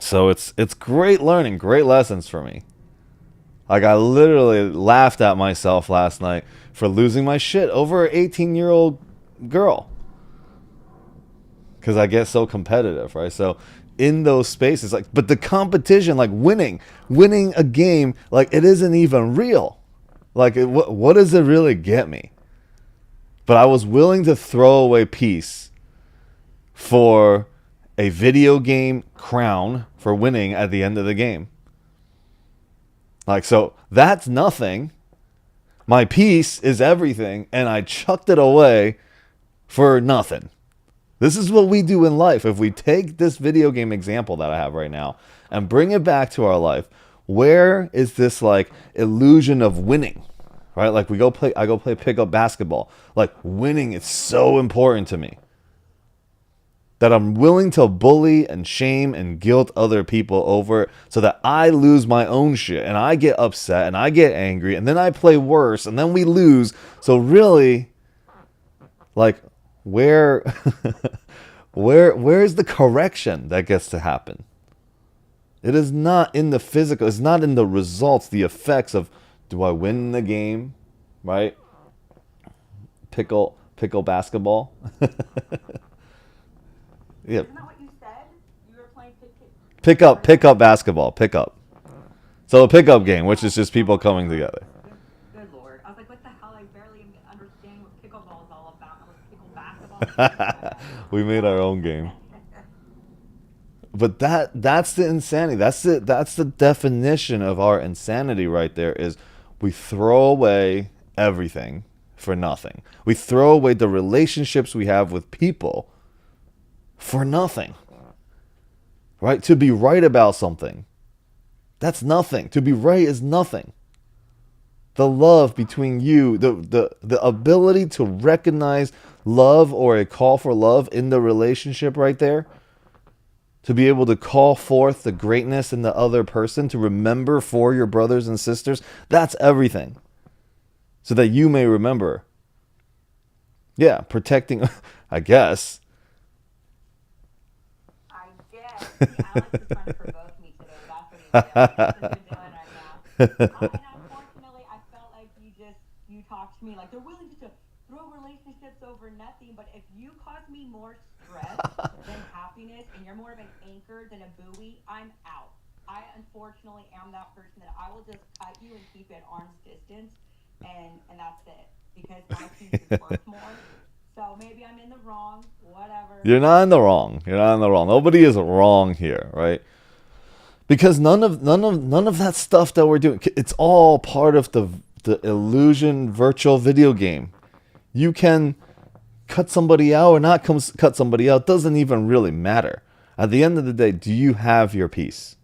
So it's great learning, great lessons for me. Like I literally laughed at myself last night for losing my shit over an 18-year-old girl. Because I get so competitive, right? So in those spaces, like, but the competition, like winning a game, like it isn't even real. Like what does it really get me? But I was willing to throw away peace for a video game crown for winning at the end of the game. Like, so that's nothing. My peace is everything, and I chucked it away for nothing. This is what we do in life. If we take this video game example that I have right now and bring it back to our life, where is this like illusion of winning? Right? Like I go play pickup basketball. Like winning is so important to me that I'm willing to bully and shame and guilt other people over it so that I lose my own shit and I get upset and I get angry and then I play worse and then we lose. So really, like where's the correction that gets to happen? It is not in the physical. It's not in the results, the effects of, do I win the game, right? Pickle basketball. Yeah, Isn't that what you said? You were playing pick up basketball, pick up. So a pickup game, which is just people coming together. Good lord. I was like, what the hell? I barely understand what pickleball is all about. I was pickle basketball. Okay, my bad. We made our own game. But that's the insanity. That's the definition of our insanity right there is we throw away everything for nothing. We throw away the relationships we have with people for nothing. Right? To be right about something. That's nothing. To be right is nothing. The love between you, the ability to recognize love or a call for love in the relationship right there, to be able to call forth the greatness in the other person, to remember for your brothers and sisters, that's everything. So that you may remember. Yeah, protecting, I guess. I guess. See, Alex is trying to provoke me today. That's what he's doing. That's what you're doing right now. And unfortunately, I felt like you talked to me like they're willing to throw relationships over nothing. But if you cause me more stress than happiness, and you're more of an anchor than a buoy, I'm out. I unfortunately am that person that I will just cut you and keep you at arm's distance, and that's it because my peace is worth more. So maybe I'm in the wrong, whatever. You're not in the wrong. You're not in the wrong. Nobody is wrong here, right? Because none of that stuff that we're doing, it's all part of the illusion virtual video game. You can cut somebody out or not cut somebody out, doesn't even really matter. At the end of the day, do you have your peace?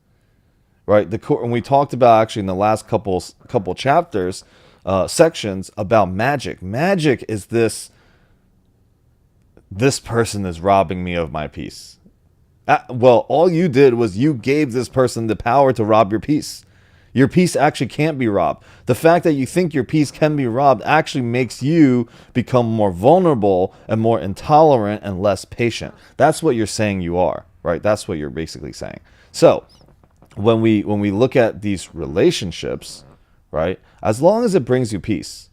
Right? And we talked about actually in the last couple chapters, sections about magic. Magic is this person is robbing me of my peace. Well, all you did was you gave this person the power to rob your peace. Your peace actually can't be robbed. The fact that you think your peace can be robbed actually makes you become more vulnerable and more intolerant and less patient. That's what you're saying you are, right? That's what you're basically saying. So, when we look at these relationships, right? As long as it brings you peace.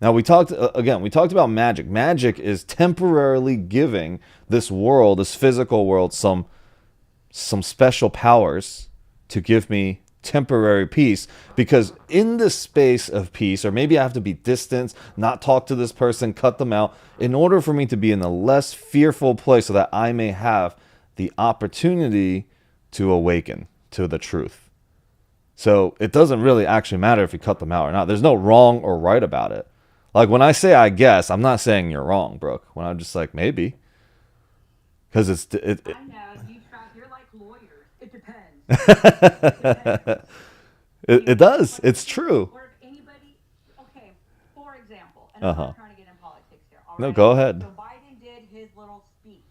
Now we talked about magic. Magic is temporarily giving this world, this physical world, some special powers to give me temporary peace, because in the space of peace, or maybe I have to be distant, not talk to this person, cut them out, in order for me to be in a less fearful place so that I may have the opportunity to awaken to the truth. So it doesn't really actually matter if you cut them out or not. There's no wrong or right about it. Like when I say I guess, I'm not saying you're wrong, Brooke. When I'm just like maybe, because I know you're like lawyers. It depends. It depends. it does. It's true. Or if anybody, okay, for example, and Uh I'm huh. not trying to get in politics here. All No, right. go ahead. So Biden did his little speech,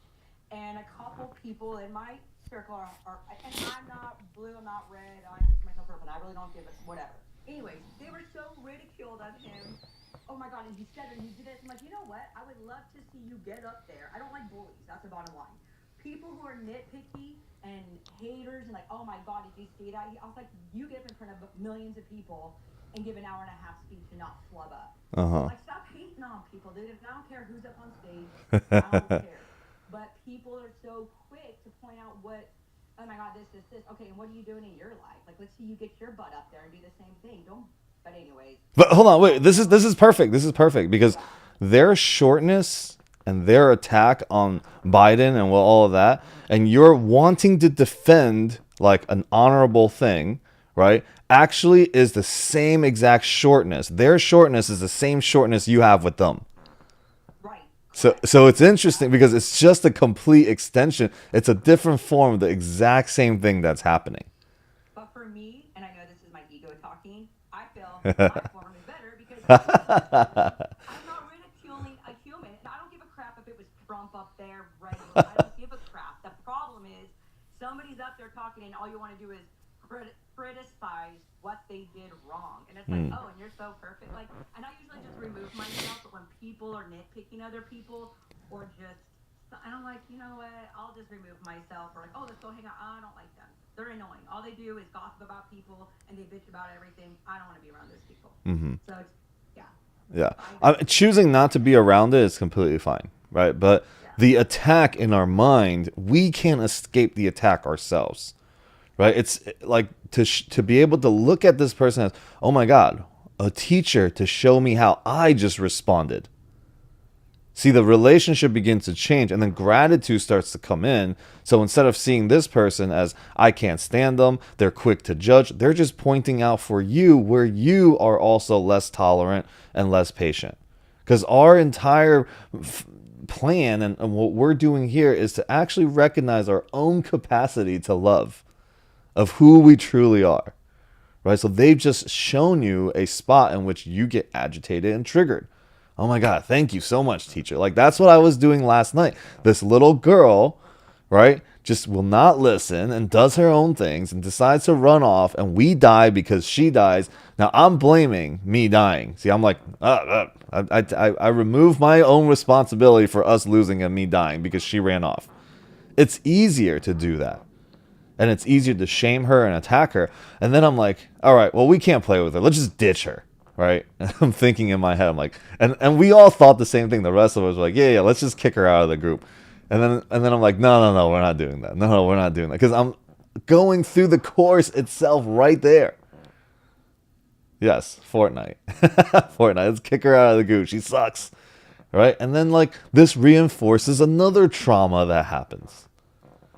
and a couple people in my circle and I'm not blue, I'm not red. I think myself purple. I really don't give a whatever. Anyways, they were so ridiculed of him. Oh my god, and he said it, and he did it. I'm like, you know what? I would love to see you get up there. I don't like bullies. That's the bottom line. People who are nitpicky and haters and like, oh my god, did you see that? I was like, you get up in front of millions of people and give an hour and a half speech and not flub up. Uh huh. Like, stop hating on people, dude. If I don't care who's up on stage, I don't care. But people are so quick to point out what, oh my god, this. Okay, and what are you doing in your life? Like, let's see you get your butt up there and do the same thing. Don't. But anyways. But hold on, wait. This is perfect. This is perfect because their shortness and their attack on Biden and all of that, and you're wanting to defend like an honorable thing, right? Actually, is the same exact shortness. Their shortness is the same shortness you have with them. Right. So it's interesting because it's just a complete extension. It's a different form of the exact same thing that's happening. But for me, and I know this is my ego talking, I feel my form is better because I'm not ridiculing a human. And I don't give a crap if it was Trump up there regular. I don't give a crap. The problem is somebody's up there talking and all you want to do is criticize what they did wrong. And it's like, oh, and you're so perfect. Like, and I usually just remove myself, but when people are nitpicking other people or just And I'm like, you know what? I'll just remove myself. Or like, oh, let's go hang out. I don't like them. They're annoying. All they do is gossip about people and they bitch about everything. I don't want to be around those people. Mm-hmm. So it's, yeah. Yeah. So I got you. Choosing not to be around it is completely fine, right? But Yeah. the attack in our mind, we can't escape the attack ourselves, right? It's like to be able to look at this person as, oh my God, a teacher to show me how I just responded. See, the relationship begins to change, and then gratitude starts to come in. So instead of seeing this person as, I can't stand them, they're quick to judge, they're just pointing out for you where you are also less tolerant and less patient. Because our entire plan and what we're doing here is to actually recognize our own capacity to love, of who we truly are. Right? So they've just shown you a spot in which you get agitated and triggered. Oh my God, thank you so much, teacher. Like, that's what I was doing last night. This little girl, right, just will not listen and does her own things and decides to run off, and we die because she dies. Now I'm blaming me dying. See, I'm like, I remove my own responsibility for us losing and me dying because she ran off. It's easier to do that. And it's easier to shame her and attack her. And then I'm like, all right, well, we can't play with her. Let's just ditch her. Right? And I'm thinking in my head, I'm like, and we all thought the same thing. The rest of us were like, yeah, let's just kick her out of the group. And then I'm like, no, we're not doing that. No, we're not doing that. Because I'm going through the course itself right there. Yes, Fortnite. Fortnite. Let's kick her out of the group. She sucks. Right? And then like this reinforces another trauma that happens.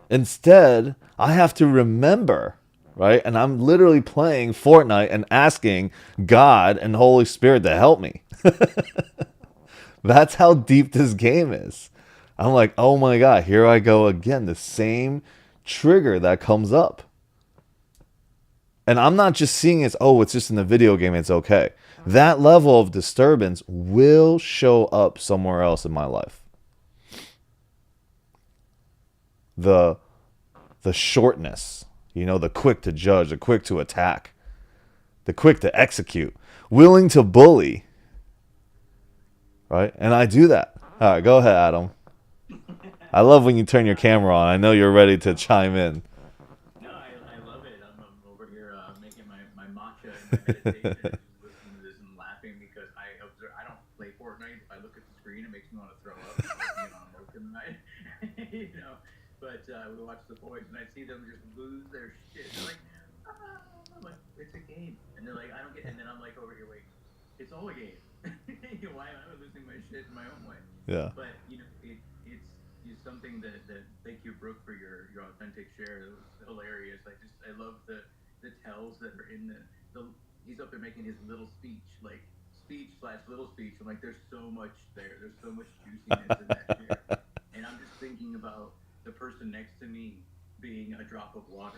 Instead, I have to remember, right? And I'm literally playing Fortnite and asking God and Holy Spirit to help me. That's how deep this game is. I'm like, oh my God, here I go again. The same trigger that comes up. And I'm not just seeing it as, oh, it's just in the video game, it's okay. That level of disturbance will show up somewhere else in my life. The shortness, the quick to judge, the quick to attack, the quick to execute, willing to bully, right? And I do that. All right, go ahead, Adam. I love when you turn your camera on. I know you're ready to chime in. No, I love it. I'm over here making my matcha and my meditation and just listening to this and laughing because I observe. I don't play Fortnite. If I look at the screen, it makes me want to throw up. It's like being on emotion tonight, you know. But we watch The Boys and I see them just lose their shit. They're like, ah. I'm like, it's a game, and they're like, I don't get. And then I'm like over here, wait, it's all a game. Why am I losing my shit in my own way? Yeah. But it's something that thank you, Brooke, for your authentic share. It was hilarious. I love the tells that are in the he's up there making his little speech, like speech slash little speech. I'm like, there's so much there. There's so much juiciness in that share. And I'm just thinking about the person next to me being a drop of water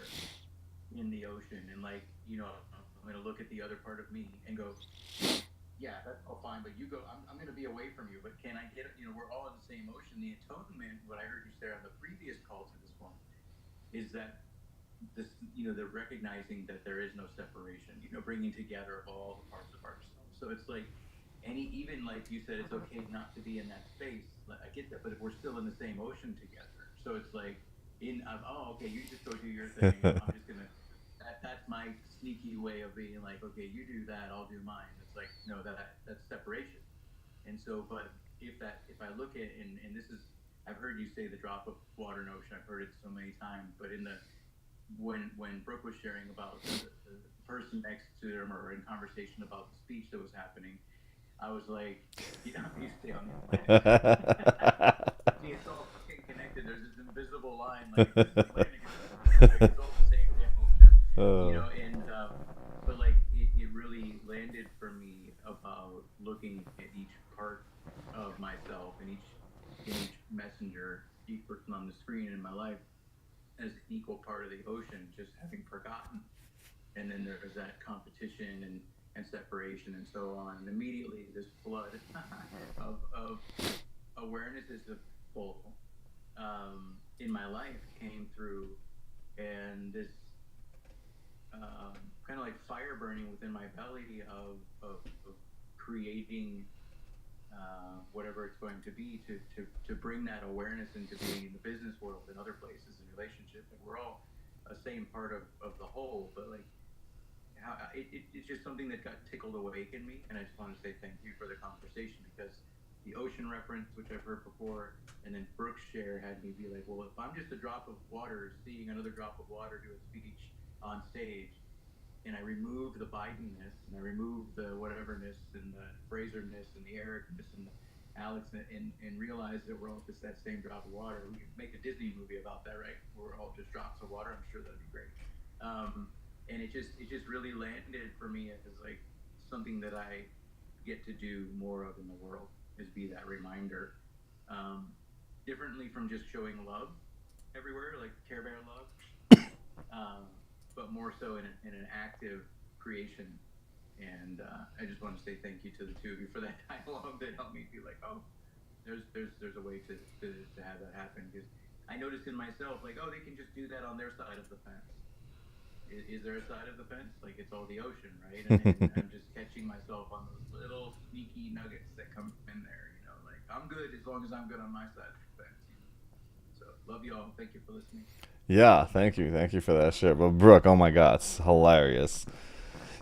in the ocean, and like, I'm gonna look at the other part of me and go, yeah, that's all fine, but you go, I'm going to be away from you, but can I get, we're all in the same ocean. The atonement, what I heard you say on the previous call to this one, is that this, the recognizing that there is no separation, bringing together of all the parts of ourselves. So it's like, even like you said, it's okay not to be in that space. Like, I get that, but if we're still in the same ocean together, so it's like, oh, okay, you just go do your thing. I'm just going to, that's my sneaky way of being like, okay, you do that, I'll do mine. It's like, no, that's separation. And so, but if I look at, and this is, I've heard you say the drop of water in ocean. I've heard it so many times. But when Brooke was sharing about the person next to them, or in conversation about the speech that was happening, I was like, you stay on the planet. See, it's all fucking connected. There's this invisible line, like this Atlantic and the Pacific. It's all the same damn ocean, And but like it really landed for me about looking at each part of myself and each messenger, each person on the screen in my life as an equal part of the ocean, just having forgotten. And then there's that competition and separation and so on. And immediately this flood of awarenesses of full in my life came through, and this kind of like fire burning within my belly of creating whatever it's going to be, to bring that awareness into being in the business world and other places and relationships. And we're all a same part of the whole, but like it's just something that got tickled awake in me. And I just want to say thank you for the conversation, because the ocean reference, which I've heard before, and then Brooke's share had me be like, well, if I'm just a drop of water seeing another drop of water do a speech on stage, and I remove the Bidenness, and I remove the whateverness, and the Fraserness, and the Ericness, and the Alex, and realize that we're all just that same drop of water. We could make a Disney movie about that, right? We're all just drops of water. I'm sure that'd be great. And it just really landed for me as like something that I get to do more of in the world, is be that reminder, differently from just showing love everywhere, like Care Bear love, but more so in an active creation. And I just want to say thank you to the two of you for that dialogue that helped me be like, oh, there's a way to have that happen. Because I noticed in myself, like, oh, they can just do that on their side of the fence. Is there a side of the fence? Like, it's all the ocean, right? And I'm just catching myself on those little sneaky nuggets that come in there, you know, like, I'm good as long as I'm good on my side of the fence. You know? So, love you all. Thank you for listening. Yeah, thank you. Thank you for that shit. But Brooke, oh my God, it's hilarious.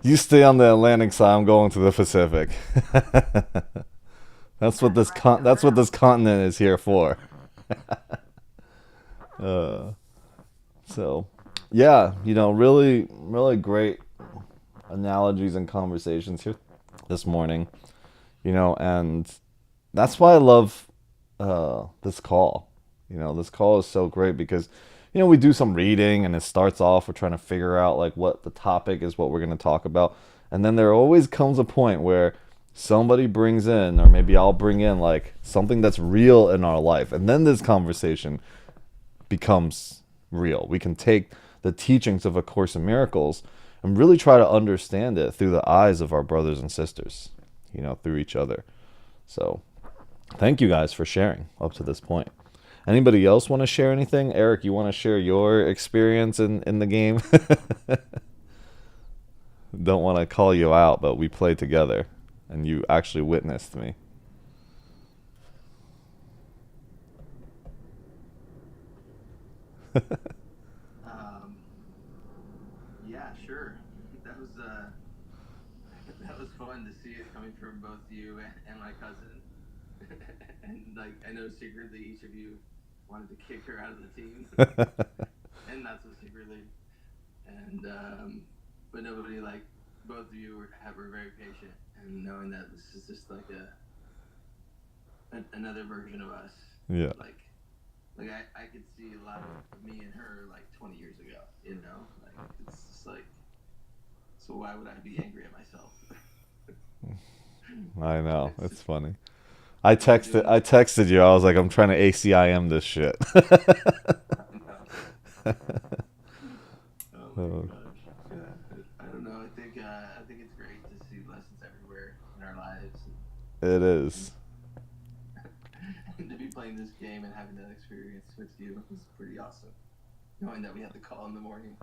You stay on the Atlantic side, I'm going to the Pacific. That's what this continent is here for. So, yeah, really, really great analogies and conversations here this morning. And that's why I love this call. This call is so great because, we do some reading and it starts off, we're trying to figure out like what the topic is, what we're going to talk about. And then there always comes a point where somebody brings in, or maybe I'll bring in like something that's real in our life. And then this conversation becomes real. We can take the teachings of A Course in Miracles and really try to understand it through the eyes of our brothers and sisters, through each other. So thank you guys for sharing up to this point. Anybody else want to share anything? Eric, you want to share your experience in the game? Don't want to call you out, but we played together and you actually witnessed me. Yeah, sure. That was that was fun to see it coming from both you and my cousin. And like, I know secretly each of you wanted to kick her out of the team, and not so secretly. And but nobody, like, both of you were very patient, and knowing that this is just like another version of us. Yeah. Like I could see a lot of me and her like 20 years ago. Like it's just like, so why would I be angry at myself? I know, it's funny. I texted you. I was like, I'm trying to ACIM this shit. Oh my gosh. Yeah. I don't know. I think it's great to see lessons everywhere in our lives. It is. And to be playing this game and having that experience with you was pretty awesome. Knowing that we had the call in the morning.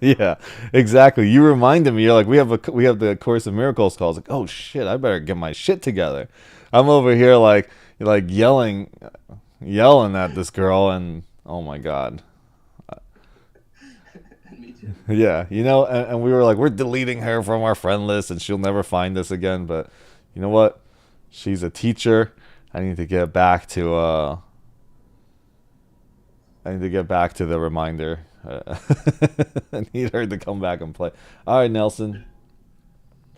Yeah, exactly. You reminded me. You're like, we have the Course in Miracles call. I was like, oh shit, I better get my shit together. I'm over here like yelling at this girl, and oh my God. Me too. Yeah, and we were like, we're deleting her from our friend list, and she'll never find us again. But you know what? She's a teacher. I need to get back to the reminder. I need her to come back and play. All right, Nelson.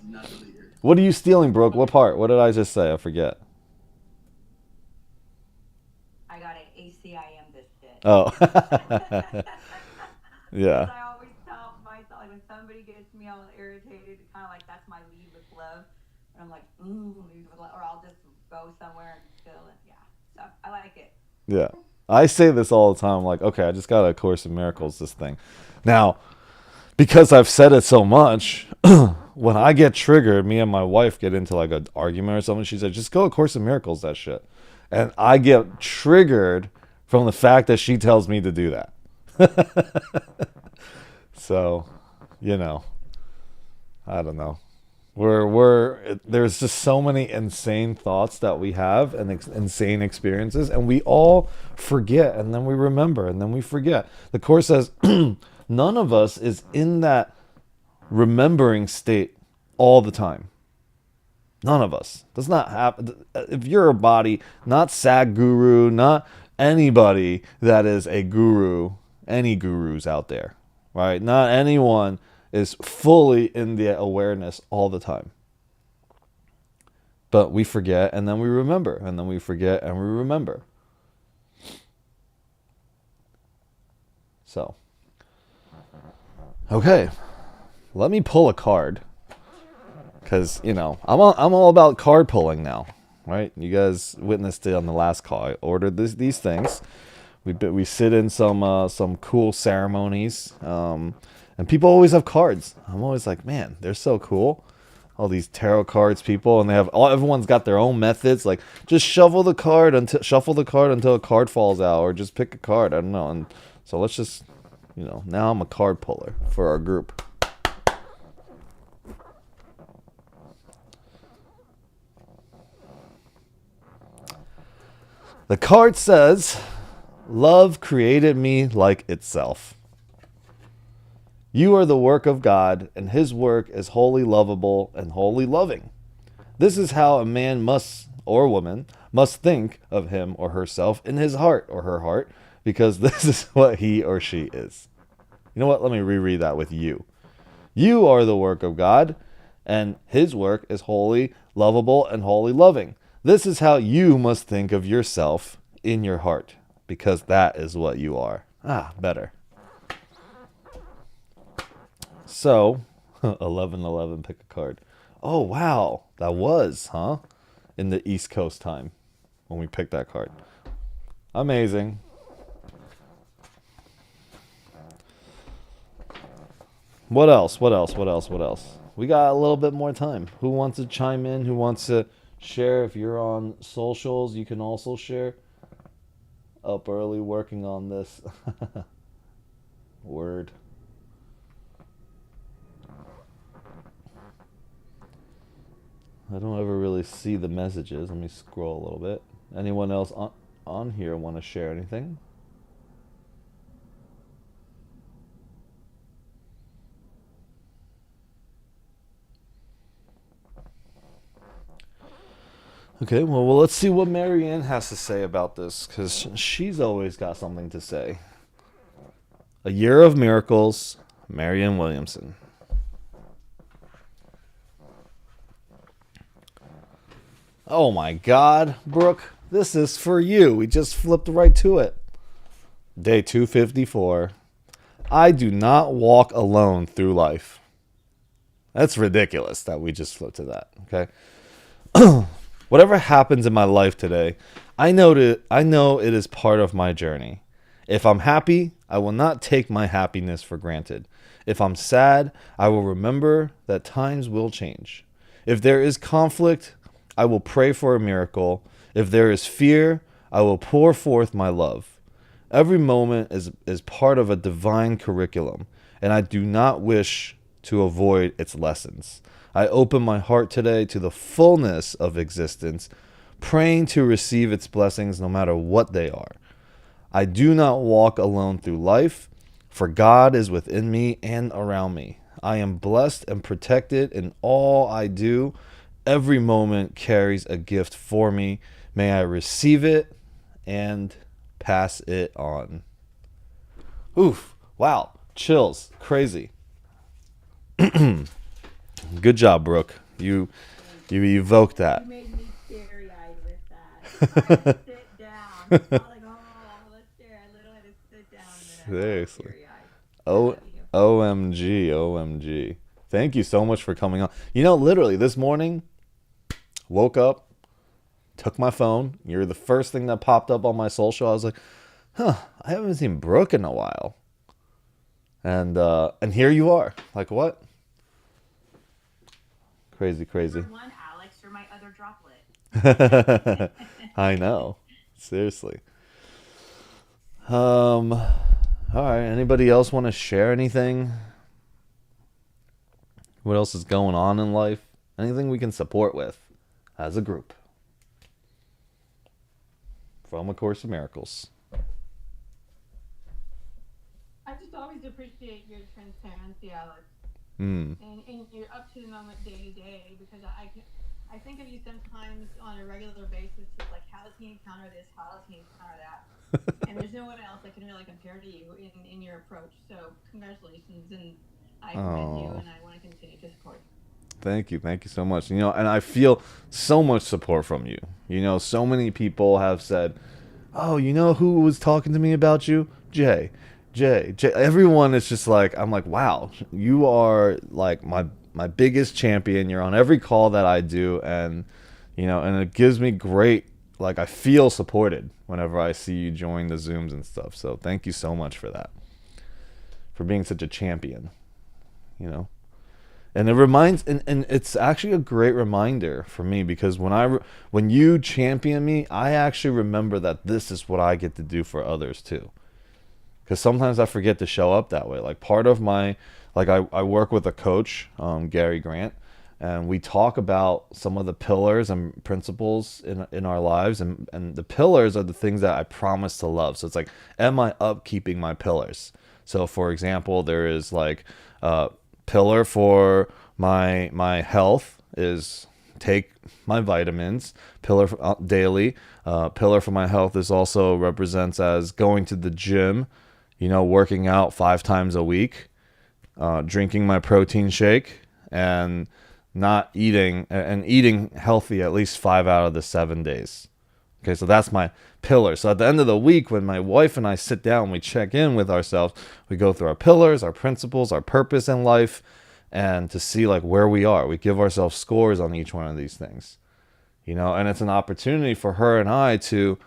Not a leader. What are you stealing, Brooke? What part? What did I just say? I forget. I got an ACIM this shit. Oh. Yeah. Because I always tell myself, like, when somebody gets me all irritated, kind of like that's my lead with love. And I'm like, lead with love. Or I'll just go somewhere and chill. And yeah. So I like it. Yeah. I say this all the time. I'm like, okay, I just got A Course in Miracles, this thing. Now, because I've said it so much, when I get triggered, me and my wife get into like an argument or something. She said, just go A Course in Miracles, that shit. And I get triggered from the fact that she tells me to do that. So, I don't know. There's just so many insane thoughts that we have and insane experiences, and we all forget, and then we remember, and then we forget. The Course says none of us is in that remembering state all the time. None of us. Does not happen. If you're a body, not Sadhguru, not anybody that is a guru, any gurus out there, right? Not anyone is fully in the awareness all the time. But we forget, and then we remember, and then we forget, and we remember. So, okay, let me pull a card, because I'm all about card pulling now, right? You guys witnessed it on the last call. I ordered these things. We sit in some cool ceremonies. And people always have cards. I'm always like, man, they're so cool. All these tarot cards, people, and everyone's got their own methods. Like, just shuffle the card until a card falls out, or just pick a card. I don't know. And so let's just, now I'm a card puller for our group. The card says, "Love created me like itself. You are the work of God, and his work is wholly lovable and wholly loving. This is how a man or woman must think of him or herself in his heart or her heart, because this is what he or she is." You know what? Let me reread that with you. You are the work of God, and his work is wholly lovable and wholly loving. This is how you must think of yourself in your heart, because that is what you are. Better. So, 11:11, pick a card. Oh, wow. That was, in the East Coast time when we picked that card. Amazing. What else? We got a little bit more time. Who wants to chime in? Who wants to share? If you're on socials, you can also share. Up early working on this. Word. I don't ever really see the messages. Let me scroll a little bit. Anyone else on here want to share anything? Okay, well, let's see what Marianne has to say about this, because she's always got something to say. A Year of Miracles, Marianne Williamson. Oh my God, Brooke, this is for you. We just flipped right to it. Day 254. I do not walk alone through life. That's ridiculous that we just flipped to that, okay? Whatever happens in my life today, I know it is part of my journey. If I'm happy, I will not take my happiness for granted. If I'm sad, I will remember that times will change. If there is conflict, I will pray for a miracle. If there is fear, I will pour forth my love. Every moment is part of a divine curriculum, and I do not wish to avoid its lessons. I open my heart today to the fullness of existence, praying to receive its blessings no matter what they are. I do not walk alone through life, for God is within me and around me. I am blessed and protected in all I do. Every moment carries a gift for me. May I receive it and pass it on. Oof. Wow. Chills. Crazy. Good job, Brooke. You evoked that. You made me teary-eyed with that. I had to sit down. I was like, let's share. I literally had to sit down. And then Seriously. teary-eyed. OMG. Thank you so much for coming on. Literally this morning, woke up, took my phone. You're the first thing that popped up on my social. I was like, I haven't seen Brooke in a while. And here you are. Like, what? Crazy. Number one, Alex, you're my other droplet. I know. Seriously. All right. Anybody else want to share anything? What else is going on in life? anything we can support with as a group. From A Course in Miracles. I just always appreciate your transparency, Alex, Mm. and your up to the moment day to day, because I think of you sometimes on a regular basis as like, how does he encounter this? How does he encounter that? And there's no one else that can really compare to you in your approach. So congratulations, and I commend you, and I want to continue to support you. Thank you so much. And I feel so much support from you. So many people have said, "Oh, who was talking to me about you? Jay." Everyone is just like, I'm like, wow, you are like my biggest champion. You're on every call that I do, and and it gives me great, like, I feel supported whenever I see you join the Zooms and stuff. So thank you so much for that, for being such a champion. And it reminds, and it's actually a great reminder for me, because when you champion me, I actually remember that this is what I get to do for others too. Because sometimes I forget to show up that way. Like, part of my, like, I work with a coach, Gary Grant, and we talk about some of the pillars and principles in our lives, and the pillars are the things that I promise to love. So it's like, am I upkeeping my pillars? So for example, there is like pillar for my health is take my vitamins. Pillar for, daily. Pillar for my health is also represents as going to the gym, working out 5 times a week, drinking my protein shake, and not eating and eating healthy at least 5 out of the 7 days. Okay, so that's my pillar. So at the end of the week, when my wife and I sit down, we check in with ourselves, we go through our pillars, our principles, our purpose in life, and to see like where we are. We give ourselves scores on each one of these things. And it's an opportunity for her and I to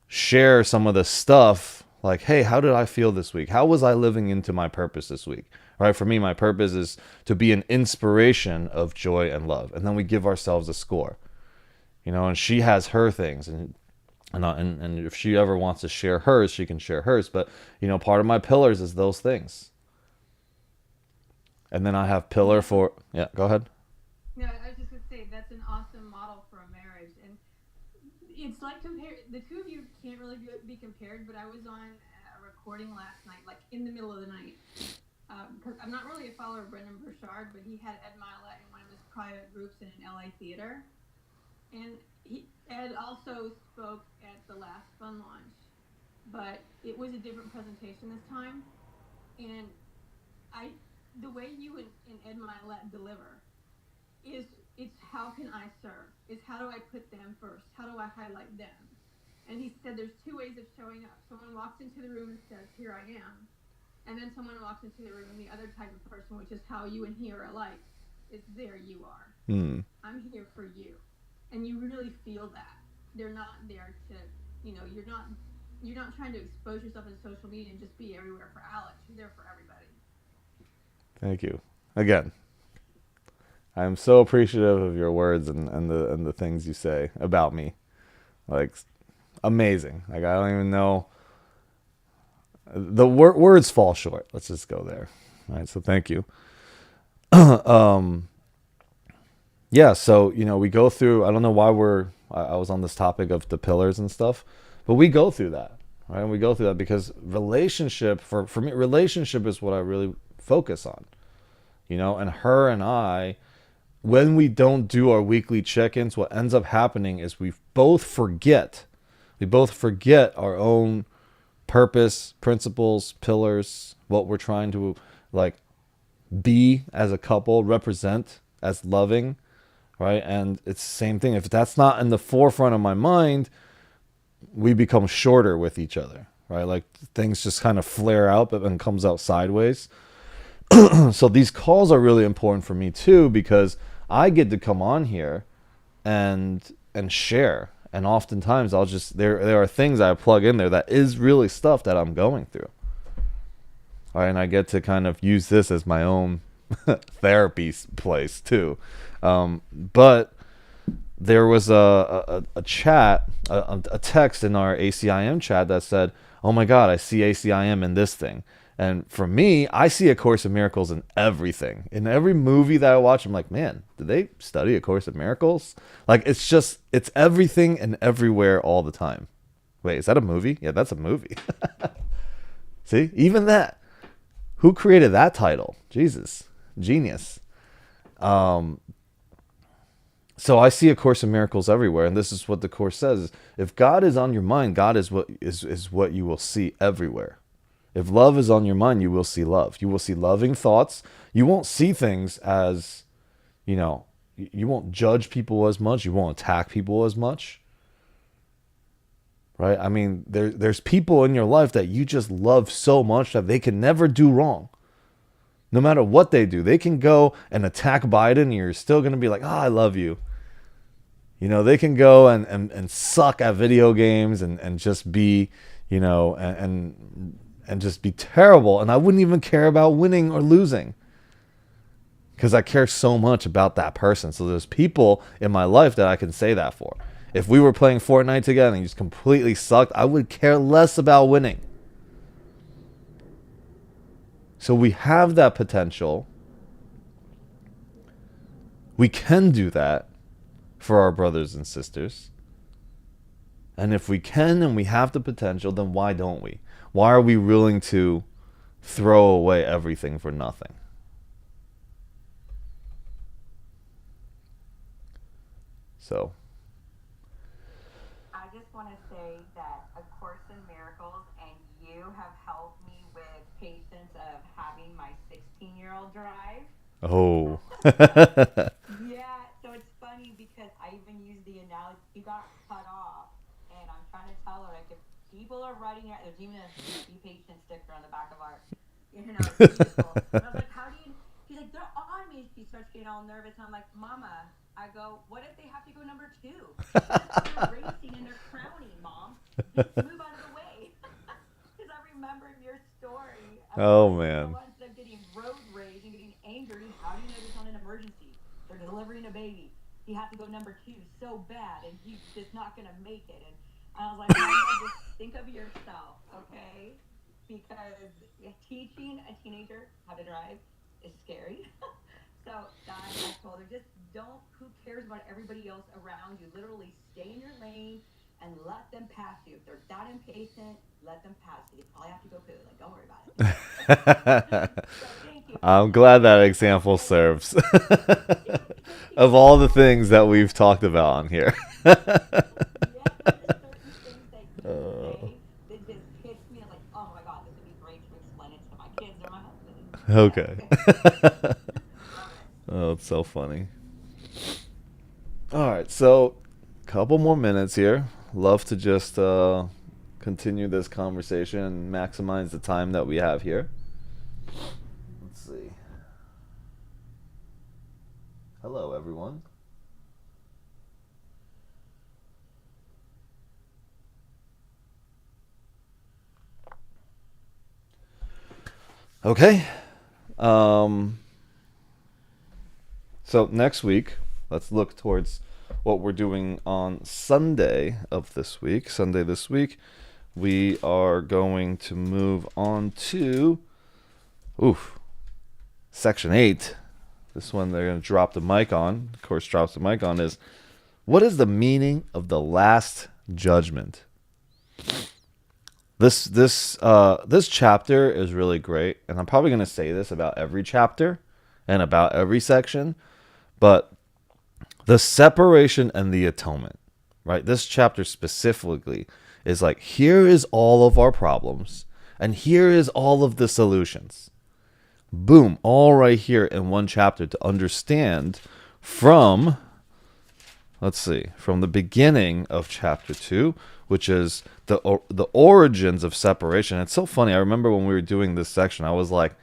share some of the stuff, like, hey, how did I feel this week? How was I living into my purpose this week? Right? For me, my purpose is to be an inspiration of joy and love. And then we give ourselves a score. And she has her things, and if she ever wants to share hers, she can share hers. But part of my pillars is those things. And then I have pillar for, yeah, go ahead. No, I was just going to say, that's an awesome model for a marriage. And it's like, the two of you can't really be compared, but I was on a recording last night, like in the middle of the night. Because I'm not really a follower of Brendan Burchard, but he had Ed Milet in one of his private groups in an LA theater. And Ed also spoke at the last fund launch, but it was a different presentation this time. And the way you and Ed Milet deliver is, it's how can I serve? It's how do I put them first? How do I highlight them? And he said there's 2 ways of showing up. Someone walks into the room and says, here I am. And then someone walks into the room, and the other type of person, which is how you and he are alike, is there you are. I'm here for you. And you really feel that. They're not there to, you're not trying to expose yourself in social media and just be everywhere for Alex. You're there for everybody. Thank you. Again, I'm so appreciative of your words and the things you say about me. Like, amazing. Like, I don't even know. The words fall short. Let's just go there. All right. So thank you. Yeah. So, we go through, I don't know why I was on this topic of the pillars and stuff, but we go through that, right? And we go through that because relationship, for me, relationship is what I really focus on, and her and I, when we don't do our weekly check-ins, what ends up happening is we both forget our own purpose, principles, pillars, what we're trying to like be as a couple, represent as loving, right? And it's the same thing. If that's not in the forefront of my mind, we become shorter with each other, right? Like, things just kind of flare out and comes out sideways. So these calls are really important for me too, because I get to come on here and share. And oftentimes I'll just, there are things I plug in there that is really stuff that I'm going through. All right, and I get to kind of use this as my own therapy place too. But there was a chat, a text in our ACIM chat that said, oh my God, I see ACIM in this thing. And for me, I see A Course in Miracles in everything. In every movie that I watch, I'm like, man, did they study A Course in Miracles? Like, it's everything and everywhere all the time. Wait, is that a movie? Yeah, that's a movie. See, even that. Who created that title? Jesus, genius. So I see A Course in Miracles everywhere, and this is what the Course says: if God is on your mind, God is what you will see everywhere. If love is on your mind, you will see love. You will see loving thoughts. You won't see things as, you won't judge people as much. You won't attack people as much. Right? I mean, there's people in your life that you just love so much that they can never do wrong. No matter what they do, they can go and attack Biden and you're still going to be like, I love you. They can go and suck at video games and just be, and just be terrible. And I wouldn't even care about winning or losing because I care so much about that person. So there's people in my life that I can say that for. If we were playing Fortnite together and you just completely sucked, I would care less about winning. So we have that potential. We can do that for our brothers and sisters. And if we can and we have the potential, then why don't we? Why are we willing to throw away everything for nothing? So, I just want to say that A Course in Miracles and you have helped me with patience of having my 16-year-old drive. oh. Yeah, so it's funny because I even use the analogy, he got cut off, and I'm trying to tell her, like, if people are writing out, there's even a be patient sticker on the back of our, vehicle. And I was like, how do you, she's like, they're on me. She starts getting all nervous, and I'm like, Mama, I go, what if they have to go number 2? They're racing and they're crowning, Mom. Just move out of the way. Because I remember your story. Oh, man. Instead of getting road rage and getting angry, how do you know there's not an emergency? They're delivering a baby. He has to go number 2 so bad, and he's just not going to make it. And I was like, just think of yourself, okay? Because teaching a teenager how to drive is scary. So I told her, just don't, who cares about everybody else around you? Literally stay in your lane and let them pass you. If they're that impatient, let them pass you. They probably have to go poo. Like, don't worry about it. So thank you. I'm glad that example serves. Of all the things that we've talked about on here. Yeah, there's certain things that you say that just hits me. I'm like, oh my God, this would be great to explain it to my kids or my husband. Okay. Oh, it's so funny. All right, so a couple more minutes here. Love to just continue this conversation and maximize the time that we have here. Let's see. Hello, everyone. Okay. So next week, let's look towards what we're doing on Sunday of this week. Sunday this week, we are going to move on to section 8. This one they're going to drop the mic on. Of course, drops the mic on is, what is the meaning of the last judgment? This chapter is really great, and I'm probably going to say this about every chapter and about every section, but the separation and the atonement, right? This chapter specifically is like, here is all of our problems, and here is all of the solutions. Boom, all right here in one chapter to understand from the beginning of chapter 2, which is the origins of separation. It's so funny. I remember when we were doing this section, I was like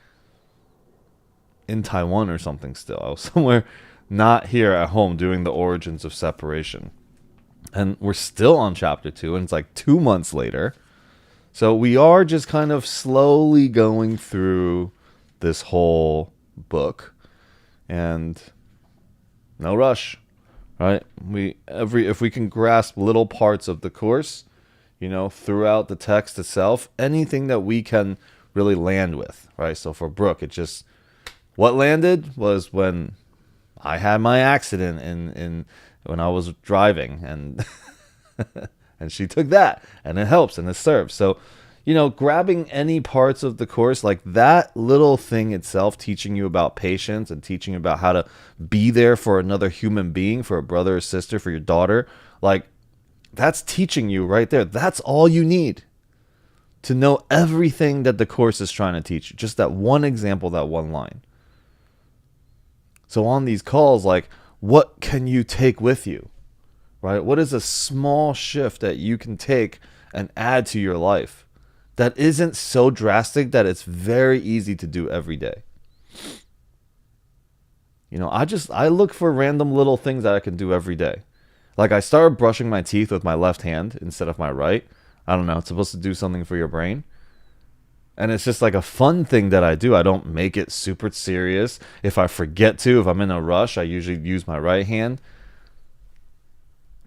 in Taiwan or something still. I was somewhere not here at home doing the origins of separation. And we're still on chapter 2, and it's like 2 months later. So we are just kind of slowly going through this whole book, and no rush, right? If we can grasp little parts of the course, throughout the text itself, anything that we can really land with, right? So for Brooke, it just, what landed was when I had my accident in when I was driving, and and she took that, and it helps and it serves. So, grabbing any parts of the course, like that little thing itself, teaching you about patience and teaching you about how to be there for another human being, for a brother or sister, for your daughter, like that's teaching you right there. That's all you need to know everything that the course is trying to teach you. Just that one example, that one line. So on these calls, like, what can you take with you, right? What is a small shift that you can take and add to your life that isn't so drastic that it's very easy to do every day? I look for random little things that I can do every day. Like, I started brushing my teeth with my left hand instead of my right. I don't know. It's supposed to do something for your brain. And it's just like a fun thing that I do. I don't make it super serious. If I forget to, if I'm in a rush, I usually use my right hand.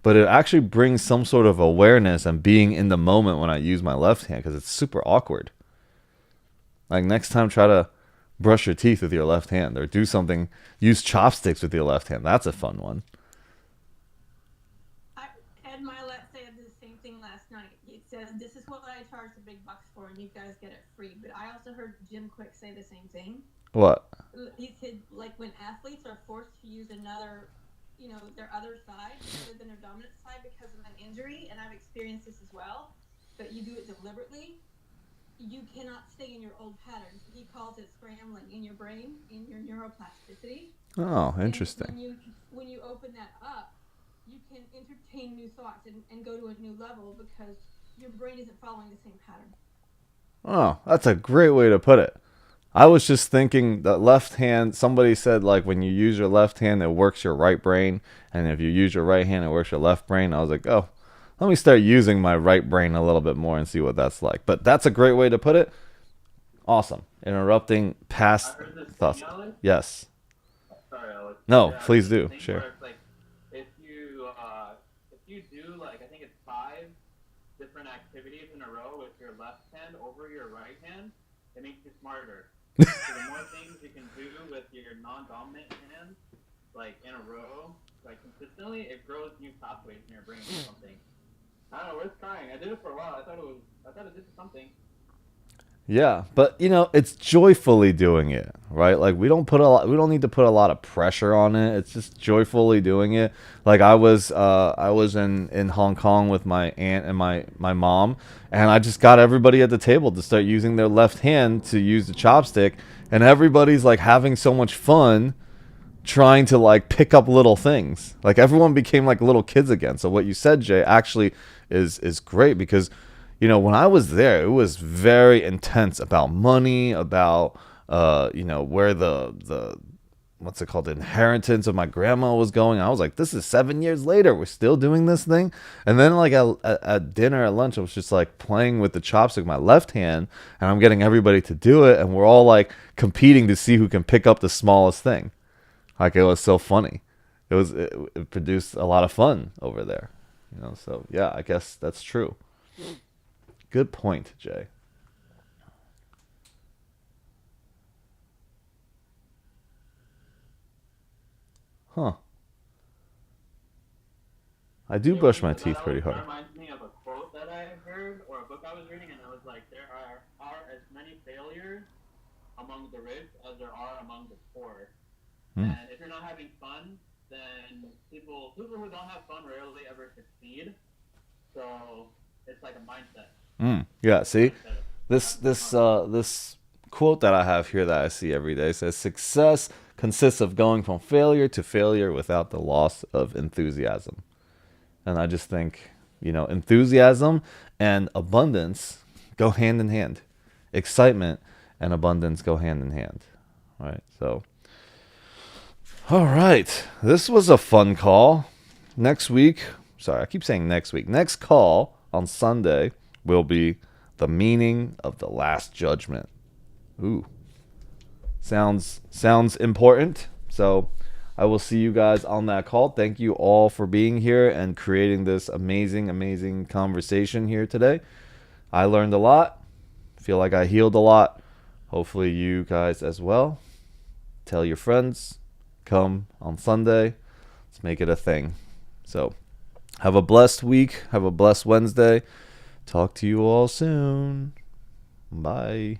But it actually brings some sort of awareness and being in the moment when I use my left hand, because it's super awkward. Like, next time, try to brush your teeth with your left hand, or do something, use chopsticks with your left hand. That's a fun one. Ed Milet said the same thing last night. He says, this is what I charge the big bucks for, and you guys get it free. But I also heard Jim Quick say the same thing. What? He said, like, when athletes are forced to use another, their other side rather than their dominant side because of an injury, and I've experienced this as well, but you do it deliberately, you cannot stay in your old patterns. He calls it scrambling in your brain, in your neuroplasticity. Oh, interesting. And when you open that up, you can entertain new thoughts and go to a new level because your brain isn't following the same pattern. Oh, that's a great way to put it. I was just thinking that left hand, somebody said, like, when you use your left hand, it works your right brain. And if you use your right hand, it works your left brain. I was like, oh, let me start using my right brain a little bit more and see what that's like. But that's a great way to put it. Awesome. Interrupting past thoughts. Yes. Sorry, Alex. No, Yeah, please do. Sure. Like, if you do, like, I think it's 5 different activities in a row with your left hand over your right hand, it makes you smarter. So the more things you can do with your non-dominant hand, like in a row, like consistently, it grows new pathways in your brain or something. I don't know, worth trying. I did it for a while. I thought it did something. Yeah, but it's joyfully doing it, right? Like, we don't need to put a lot of pressure on it. It's just joyfully doing it. Like, I was in Hong Kong with my aunt and my mom, and I just got everybody at the table to start using their left hand to use the chopstick, and everybody's like having so much fun trying to like pick up little things. Like, everyone became like little kids again. So what you said, Jay, actually is great, because when I was there, it was very intense about money, about where the what's it called, the inheritance of my grandma was going. I was like, this is 7 years later, we're still doing this thing. And then, like, at dinner, at lunch, I was just like playing with the chopstick with my left hand, and I'm getting everybody to do it, and we're all like competing to see who can pick up the smallest thing. Like, it was so funny. It produced a lot of fun over there. So yeah, I guess that's true. Good point, Jay. Huh. I do brush my teeth pretty hard. That reminds me of a quote that I heard, or a book I was reading, and it was like, there are as many failures among the rich as there are among the poor. And if you're not having fun, then people who don't have fun rarely ever succeed. So it's like a mindset. Yeah, see, this quote that I have here that I see every day says, success consists of going from failure to failure without the loss of enthusiasm. And I just think, enthusiasm and abundance go hand in hand. Excitement and abundance go hand in hand. Right? So, all right. This was a fun call. Next week, sorry, I keep saying next week. Next call on Sunday will be the meaning of the Last Judgment. Ooh. Sounds important. So I will see you guys on that call. Thank you all for being here and creating this amazing, amazing conversation here today. I learned a lot. feel like I healed a lot. Hopefully you guys as well. Tell your friends. Come on Sunday. Let's make it a thing. So have a blessed week. Have a blessed Wednesday. Talk to you all soon. Bye.